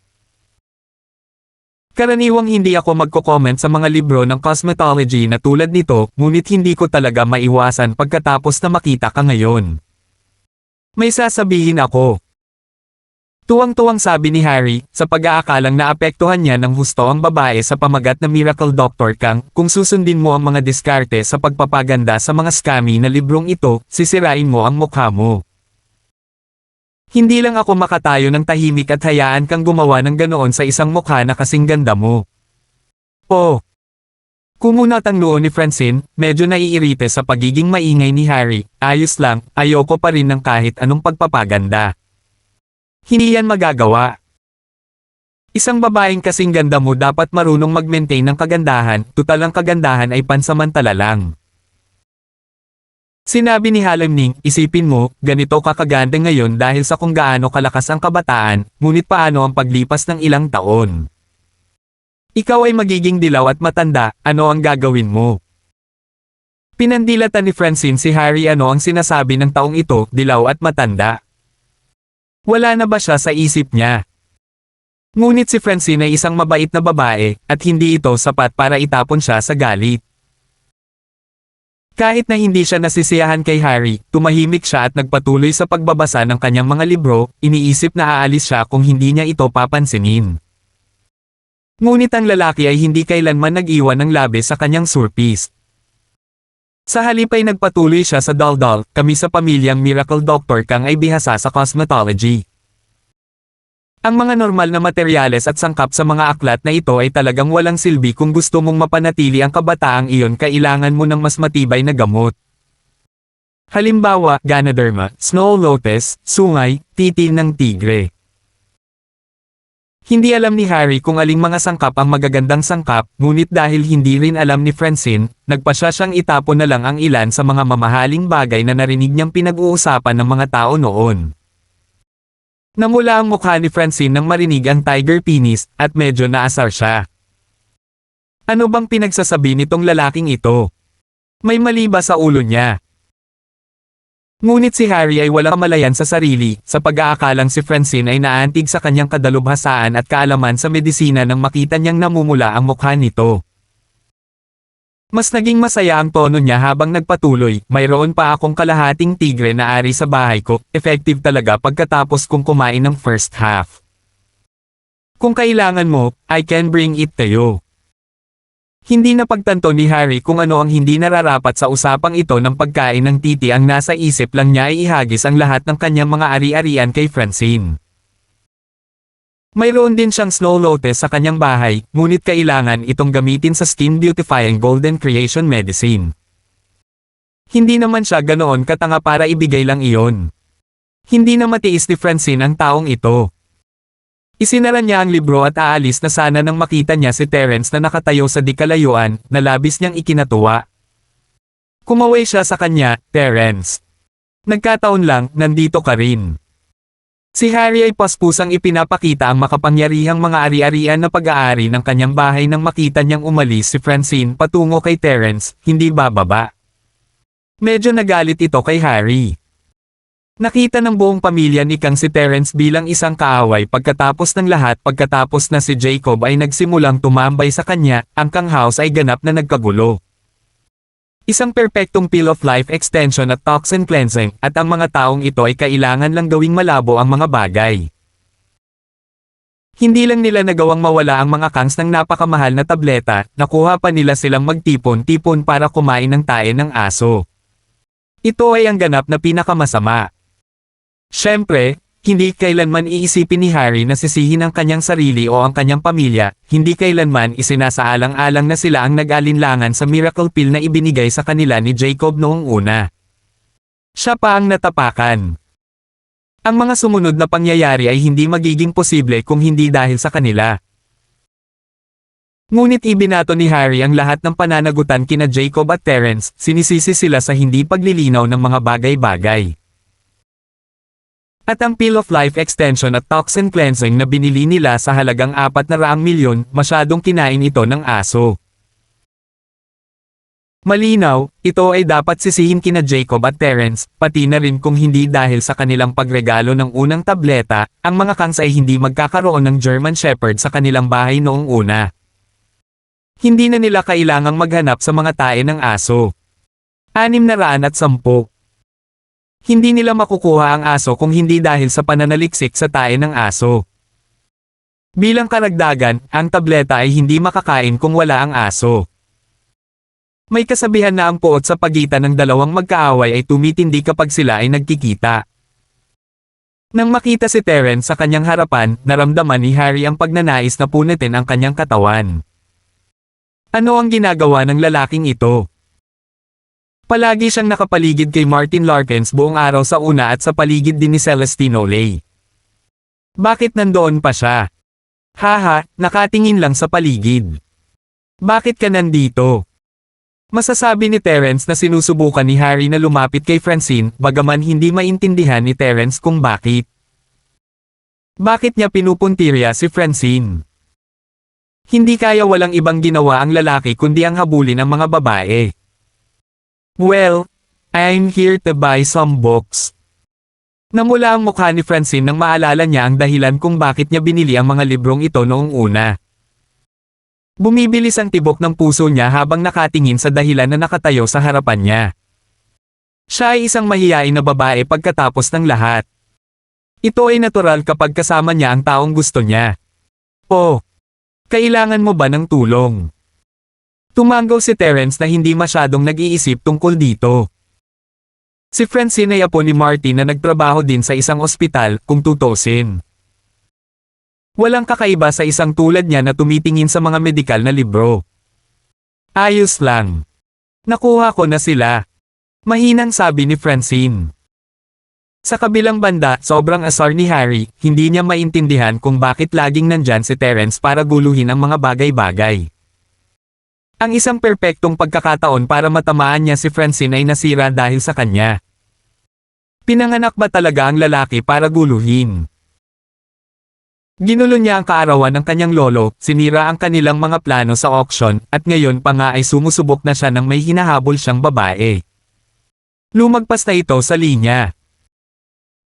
Karaniwang hindi ako magko-comment sa mga libro ng cosmetology na tulad nito, ngunit hindi ko talaga maiwasan pagkatapos na makita ka ngayon. May sasabihin ako. Tuwang-tuwang sabi ni Harry, sa pag-aakalang naapektuhan niya ng husto ang babae sa pamagat na Miracle Dr. Kang. Kung susundin mo ang mga diskarte sa pagpapaganda sa mga scammy na librong ito, sisirain mo ang mukha mo. Hindi lang ako makatayo ng tahimik at hayaan kang gumawa ng ganoon sa isang mukha na kasing ganda mo. Oh! Kumunat ang noo ni Francine, medyo naiirite sa pagiging maingay ni Harry. Ayos lang, ayoko pa rin ng kahit anong pagpapaganda. Hindi yan magagawa. Isang babaeng kasing ganda mo dapat marunong mag-maintain ng kagandahan, tutal ang kagandahan ay pansamantala lang. Sinabi ni Halimning, isipin mo, ganito kakaganda ngayon dahil sa kung gaano kalakas ang kabataan, ngunit paano ang paglipas ng ilang taon? Ikaw ay magiging dilaw at matanda, ano ang gagawin mo? Pinandilatan ni Francine si Harry. Ano ang sinasabi ng taong ito, dilaw at matanda? Wala na ba siya sa isip niya? Ngunit si Francine ay isang mabait na babae, at hindi ito sapat para itapon siya sa galit. Kahit na hindi siya nasisiyahan kay Harry, tumahimik siya at nagpatuloy sa pagbabasa ng kanyang mga libro. Iniisip na aalis siya kung hindi niya ito papansinin. Ngunit ang lalaki ay hindi kailanman nag-iwan ng labi sa kanyang surprise. Sa halip ay nagpatuloy siya sa daldal. Kami sa pamilyang Miracle Dr. Kang ay bihasa sa cosmetology. Ang mga normal na materyales at sangkap sa mga aklat na ito ay talagang walang silbi kung gusto mong mapanatili ang kabataang iyon. Kailangan mo ng mas matibay na gamot. Halimbawa, Ganoderma, Snow Lotus, Sungay, Titi ng Tigre. Hindi alam ni Harry kung aling mga sangkap ang magagandang sangkap, ngunit dahil hindi rin alam ni Francine, nagpasya siyang itapon na lang ang ilan sa mga mamahaling bagay na narinig niyang pinag-uusapan ng mga tao noon. Namula ang mukha ni Francine nang marinig ang tiger penis, at medyo naasar siya. Ano bang pinagsasabi nitong lalaking ito? May mali ba sa ulo niya? Ngunit si Harry ay walang kamalayan sa sarili, sa pag-aakalang si Francine ay naantig sa kanyang kadalubhasaan at kaalaman sa medisina nang makita niyang namumula ang mukha nito. Mas naging masaya ang tono niya habang nagpatuloy, mayroon pa akong kalahating tigre na ari sa bahay ko, effective talaga pagkatapos kong kumain ng first half. Kung kailangan mo, I can bring it to you. Hindi napagtanto ni Harry kung ano ang hindi nararapat sa usapang ito ng pagkain ng titi, ang nasa isip lang niya ay ihagis ang lahat ng kanyang mga ari-arian kay Francine. Mayroon din siyang snow lotus sa kanyang bahay, ngunit kailangan itong gamitin sa skin beautifying golden creation medicine. Hindi naman siya ganoon katanga para ibigay lang iyon. Hindi na matiis ni Francine ang taong ito. Isinara niya ang libro at aalis na sana nang makita niya si Terence na nakatayo sa di kalayuan, na labis niyang ikinatuwa. Kumaway siya sa kanya, Terence. Nagkataon lang, nandito ka rin. Si Harry ay paspusang ipinapakita ang makapangyarihang mga ari-arian na pag-aari ng kanyang bahay nang makita niyang umalis si Francine patungo kay Terence, hindi bababa. Medyo nagalit ito kay Harry. Nakita ng buong pamilya ni Kang si Terence bilang isang kaaway pagkatapos ng lahat. Pagkatapos na si Jacob ay nagsimulang tumambay sa kanya, ang Kang house ay ganap na nagkagulo. Isang perpektong peel of life extension at toxin cleansing, at ang mga taong ito ay kailangan lang gawing malabo ang mga bagay. Hindi lang nila nagawang mawala ang mga Kangs ng napakamahal na tableta, nakuha pa nila silang magtipon-tipon para kumain ng tae ng aso. Ito ay ang ganap na pinakamasama. Siyempre, hindi kailanman iisipin ni Harry na sisihin ang kanyang sarili o ang kanyang pamilya, hindi kailanman isinasaalang-alang na sila ang nag-alinlangan sa miracle pill na ibinigay sa kanila ni Jacob noong una. Siya pa ang natapakan. Ang mga sumunod na pangyayari ay hindi magiging posible kung hindi dahil sa kanila. Ngunit ibinato ni Harry ang lahat ng pananagutan kina Jacob at Terence, sinisisi sila sa hindi paglilinaw ng mga bagay-bagay. At ang Peel of Life Extension at Toxin Cleansing na binili nila sa halagang 400 milyon, masyadong kinain ito ng aso. Malinaw, ito ay dapat sisihin kina Jacob at Terence, pati na rin kung hindi dahil sa kanilang pagregalo ng unang tableta, ang mga Kangs ay hindi magkakaroon ng German Shepherd sa kanilang bahay noong una. Hindi na nila kailangang maghanap sa mga tae ng aso. 610. Hindi nila makukuha ang aso kung hindi dahil sa pananaliksik sa tae ng aso. Bilang karagdagan, ang tableta ay hindi makakain kung wala ang aso. May kasabihan na ang puot sa pagitan ng dalawang magkaaway ay tumitindi kapag sila ay nagkikita. Nang makita si Terence sa kanyang harapan, naramdaman ni Harry ang pagnanais na punitin ang kanyang katawan. Ano ang ginagawa ng lalaking ito? Palagi siyang nakapaligid kay Martin Larkins buong araw sa una at sa paligid din ni Celestine Olay. Bakit nandoon pa siya? Haha, nakatingin lang sa paligid. Bakit ka nandito? Masasabi ni Terence na sinusubukan ni Harry na lumapit kay Francine, bagaman hindi maintindihan ni Terence kung bakit. Bakit niya pinupuntirya si Francine? Hindi kaya walang ibang ginawa ang lalaki kundi ang habulin ang mga babae. Well, I'm here to buy some books. Namula ang mukha ni Francine nang maalala niya ang dahilan kung bakit niya binili ang mga librong ito noong una. Bumibilis ang tibok ng puso niya habang nakatingin sa dahilan na nakatayo sa harapan niya. Siya ay isang mahiyain na babae pagkatapos ng lahat. Ito ay natural kapag kasama niya ang taong gusto niya. Oh, kailangan mo ba ng tulong? Tumanggaw si Terence na hindi masyadong nag-iisip tungkol dito. Si Francine ay apo ni Martin na nagtrabaho din sa isang ospital, kung tutusin. Walang kakaiba sa isang tulad niya na tumitingin sa mga medikal na libro. Ayos lang. Nakuha ko na sila. Mahinang sabi ni Francine. Sa kabilang banda, sobrang asar ni Harry, hindi niya maintindihan kung bakit laging nandyan si Terence para guluhin ang mga bagay-bagay. Ang isang perpektong pagkakataon para matamaan niya si Francine ay nasira dahil sa kanya. Pinanganak ba talaga ang lalaki para guluhin? Ginulo niya ang kaarawan ng kanyang lolo, sinira ang kanilang mga plano sa auction, at ngayon pa nga ay sumusubok na siya ng may hinahabol siyang babae. Lumagpas na ito sa linya.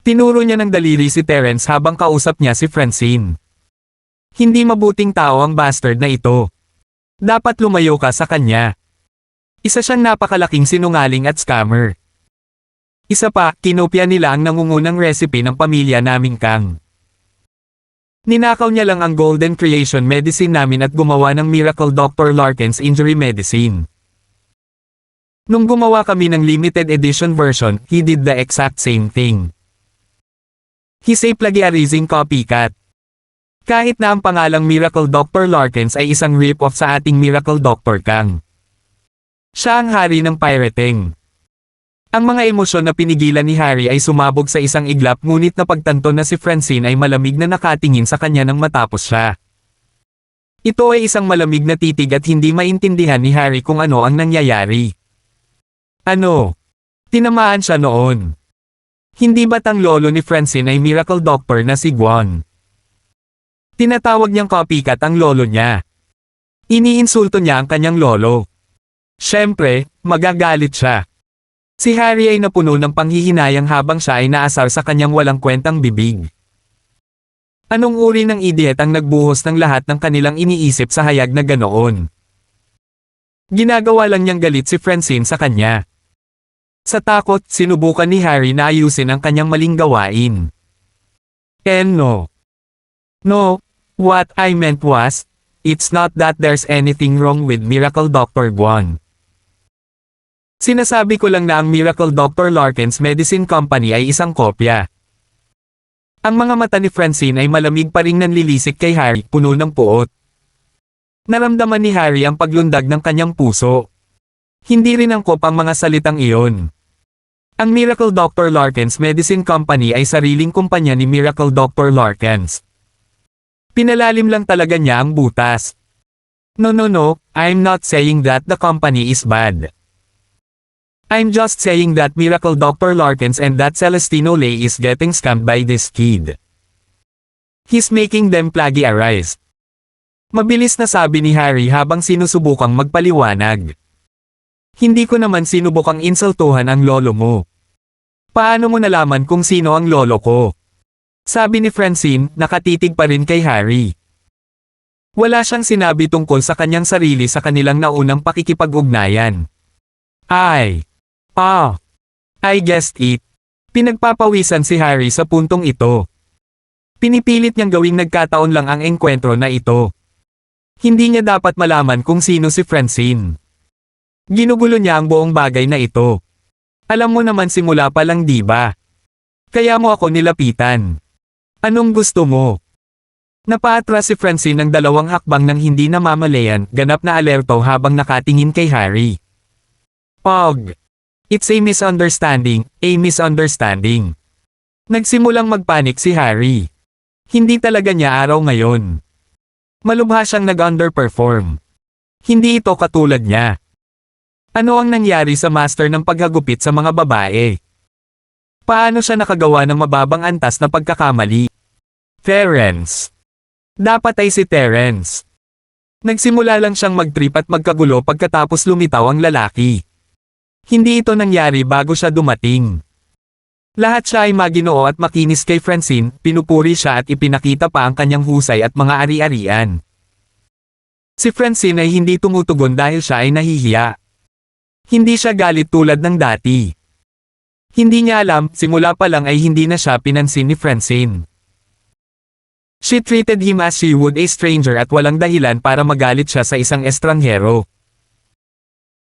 Tinuro niya ng daliri si Terence habang kausap niya si Francine. Hindi mabuting tao ang bastard na ito. Dapat lumayo ka sa kanya. Isa siyang napakalaking sinungaling at scammer. Isa pa, kinopya nila ang nangungunang recipe ng pamilya naming Kang. Ninakaw niya lang ang Golden Creation Medicine namin at gumawa ng Miracle Dr. Larkin's Injury Medicine. Nung gumawa kami ng limited edition version, he did the exact same thing. He's a plagiarizing copycat. Kahit na ang pangalang Miracle Dr. Larkins ay isang rip-off sa ating Miracle Dr. Kang. Siya ang hari ng pirating. Ang mga emosyon na pinigilan ni Harry ay sumabog sa isang iglap ngunit napagtanto na si Francine ay malamig na nakatingin sa kanya nang matapos siya. Ito ay isang malamig na titig at hindi maintindihan ni Harry kung ano ang nangyayari. Ano? Tinamaan siya noon. Hindi ba't ang lolo ni Francine ay miracle doctor na si Guan? Tinatawag niyang copycat ang lolo niya. Iniinsulto niya ang kanyang lolo. Siyempre, magagalit siya. Si Harry ay napuno ng panghihinayang habang siya ay naasar sa kanyang walang kwentang bibig. Anong uri ng idiot ang nagbuhos ng lahat ng kanilang iniisip sa hayag na ganoon? Ginagawa lang niyang galit si Francine sa kanya. Sa takot, sinubukan ni Harry na ayusin ang kanyang maling gawain. And no. No, what I meant was, it's not that there's anything wrong with Miracle Dr. Guan. Sinasabi ko lang na ang Miracle Dr. Larkin's Medicine Company ay isang kopya. Ang mga mata ni Francine ay malamig pa ring nanlilisik kay Harry, puno ng puot. Naramdaman ni Harry ang paglundag ng kanyang puso. Hindi rin angkop ang mga salitang iyon. Ang Miracle Dr. Larkin's Medicine Company ay sariling kumpanya ni Miracle Dr. Larkins. Pinalalim lang talaga niya ang butas. No, I'm not saying that the company is bad. I'm just saying that Miracle Dr. Larkins and that Celestino Lay is getting scammed by this kid. He's making them plagiarize. Mabilis na sabi ni Harry habang sinusubukang magpaliwanag. Hindi ko naman sinubukang insultuhan ang lolo mo. Paano mo nalaman kung sino ang lolo ko? Sabi ni Francine, nakatitig pa rin kay Harry. Wala siyang sinabi tungkol sa kanyang sarili sa kanilang naunang pakikipag-ugnayan. I guessed it. Pinagpapawisan si Harry sa puntong ito. Pinipilit niyang gawing nagkataon lang ang engkwentro na ito. Hindi niya dapat malaman kung sino si Francine. Ginugulo niya ang buong bagay na ito. Alam mo naman simula pa lang di ba? Kaya mo ako nilapitan. Anong gusto mo? Napaatras si Francine ng 2 hakbang nang hindi namamalayan, ganap na alerto habang nakatingin kay Harry. Pog. It's a misunderstanding, Nagsimulang magpanik si Harry. Hindi talaga niya araw ngayon. Malubha siyang nag-underperform. Hindi ito katulad niya. Ano ang nangyari sa master ng paghagupit sa mga babae? Paano siya nakagawa ng mababang antas na pagkakamali? Terence. Dapat ay si Terence. Nagsimula lang siyang magtrip at magkagulo pagkatapos lumitaw ang lalaki. Hindi ito nangyari bago siya dumating. Lahat siya ay maginoo at makinis kay Francine, pinupuri siya at ipinakita pa ang kanyang husay at mga ari-arian. Si Francine ay hindi tumutugon dahil siya ay nahihiya. Hindi siya galit tulad ng dati. Hindi niya alam, simula pa lang ay hindi na siya pinansin ni Francine. She treated him as she would a stranger at walang dahilan para magalit siya sa isang estranghero.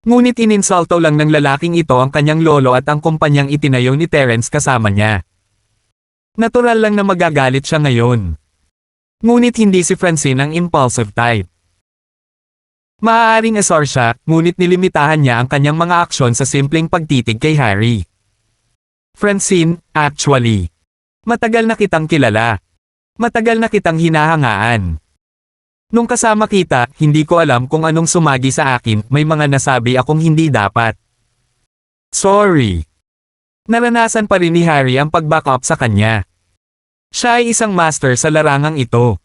Ngunit ininsulto lang ng lalaking ito ang kanyang lolo at ang kumpanyang itinayo ni Terence kasama niya. Natural lang na magagalit siya ngayon. Ngunit hindi si Francine ang impulsive type. Maaaring asar siya, ngunit nilimitahan niya ang kanyang mga aksyon sa simpleng pagtitig kay Harry. Francine, actually. Matagal na kitang kilala. Matagal na kitang hinahangaan. Nung kasama kita, hindi ko alam kung anong sumagi sa akin, may mga nasabi akong hindi dapat. Sorry. Naranasan pa rin ni Harry ang pag-back up sa kanya. Siya ay isang master sa larangang ito.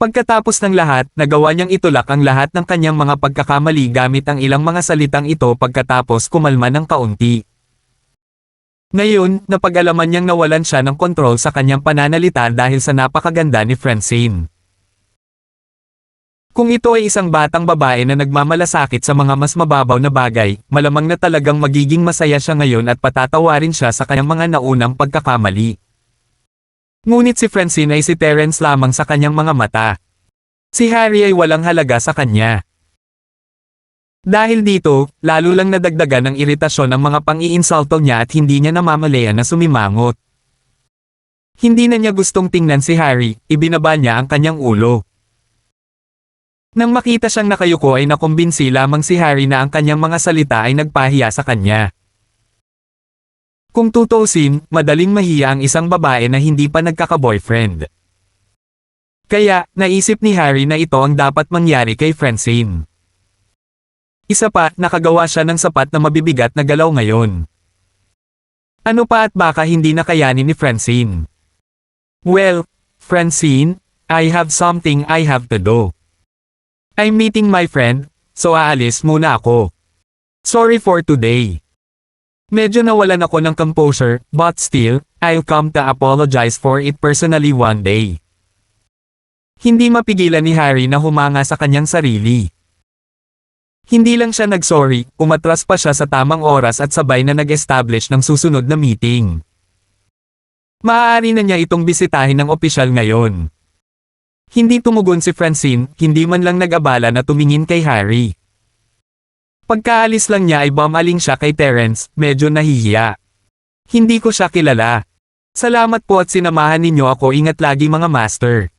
Pagkatapos ng lahat, nagawa niyang itulak ang lahat ng kanyang mga pagkakamali gamit ang ilang mga salitang ito pagkatapos kumalma ng kaunti. Ngayon, napag-alaman niyang nawalan siya ng kontrol sa kanyang pananalita dahil sa napakaganda ni Francine. Kung ito ay isang batang babae na nagmamalasakit sa mga mas mababaw na bagay, malamang na talagang magiging masaya siya ngayon at patatawarin siya sa kanyang mga naunang pagkakamali. Ngunit si Francine ay si Terence lamang sa kanyang mga mata. Si Harry ay walang halaga sa kanya. Dahil dito, lalo lang nadagdagan ng iritasyon ang mga pang-iinsulto niya at hindi niya namamalayan na sumimangot. Hindi na niya gustong tingnan si Harry, ibinaba niya ang kanyang ulo. Nang makita siyang nakayuko ay nakumbinsi lamang si Harry na ang kanyang mga salita ay nagpahiya sa kanya. Kung tutuusin, madaling mahiya ang isang babae na hindi pa nagkaka-boyfriend. Kaya, naisip ni Harry na ito ang dapat mangyari kay Francine. Isa pa, nakagawa siya ng sapat na mabibigat na galaw ngayon. Ano pa at baka hindi nakayanin ni Francine? Well, Francine, I have something I have to do. I'm meeting my friend, so aalis muna ako. Sorry for today. Medyo nawalan ako ng composure, but still, I'll come to apologize for it personally one day. Hindi mapigilan ni Harry na humanga sa kanyang sarili. Hindi lang siya nag-sorry, umatras pa siya sa tamang oras at sabay na nag-establish ng susunod na meeting. Maaari na niya itong bisitahin ng opisyal ngayon. Hindi tumugon si Francine, hindi man lang nag-abala na tumingin kay Harry. Pagkaalis lang niya ay bumaling siya kay Terence, medyo nahihiya. Hindi ko siya kilala. Salamat po at sinamahan ninyo ako, ingat lagi mga master.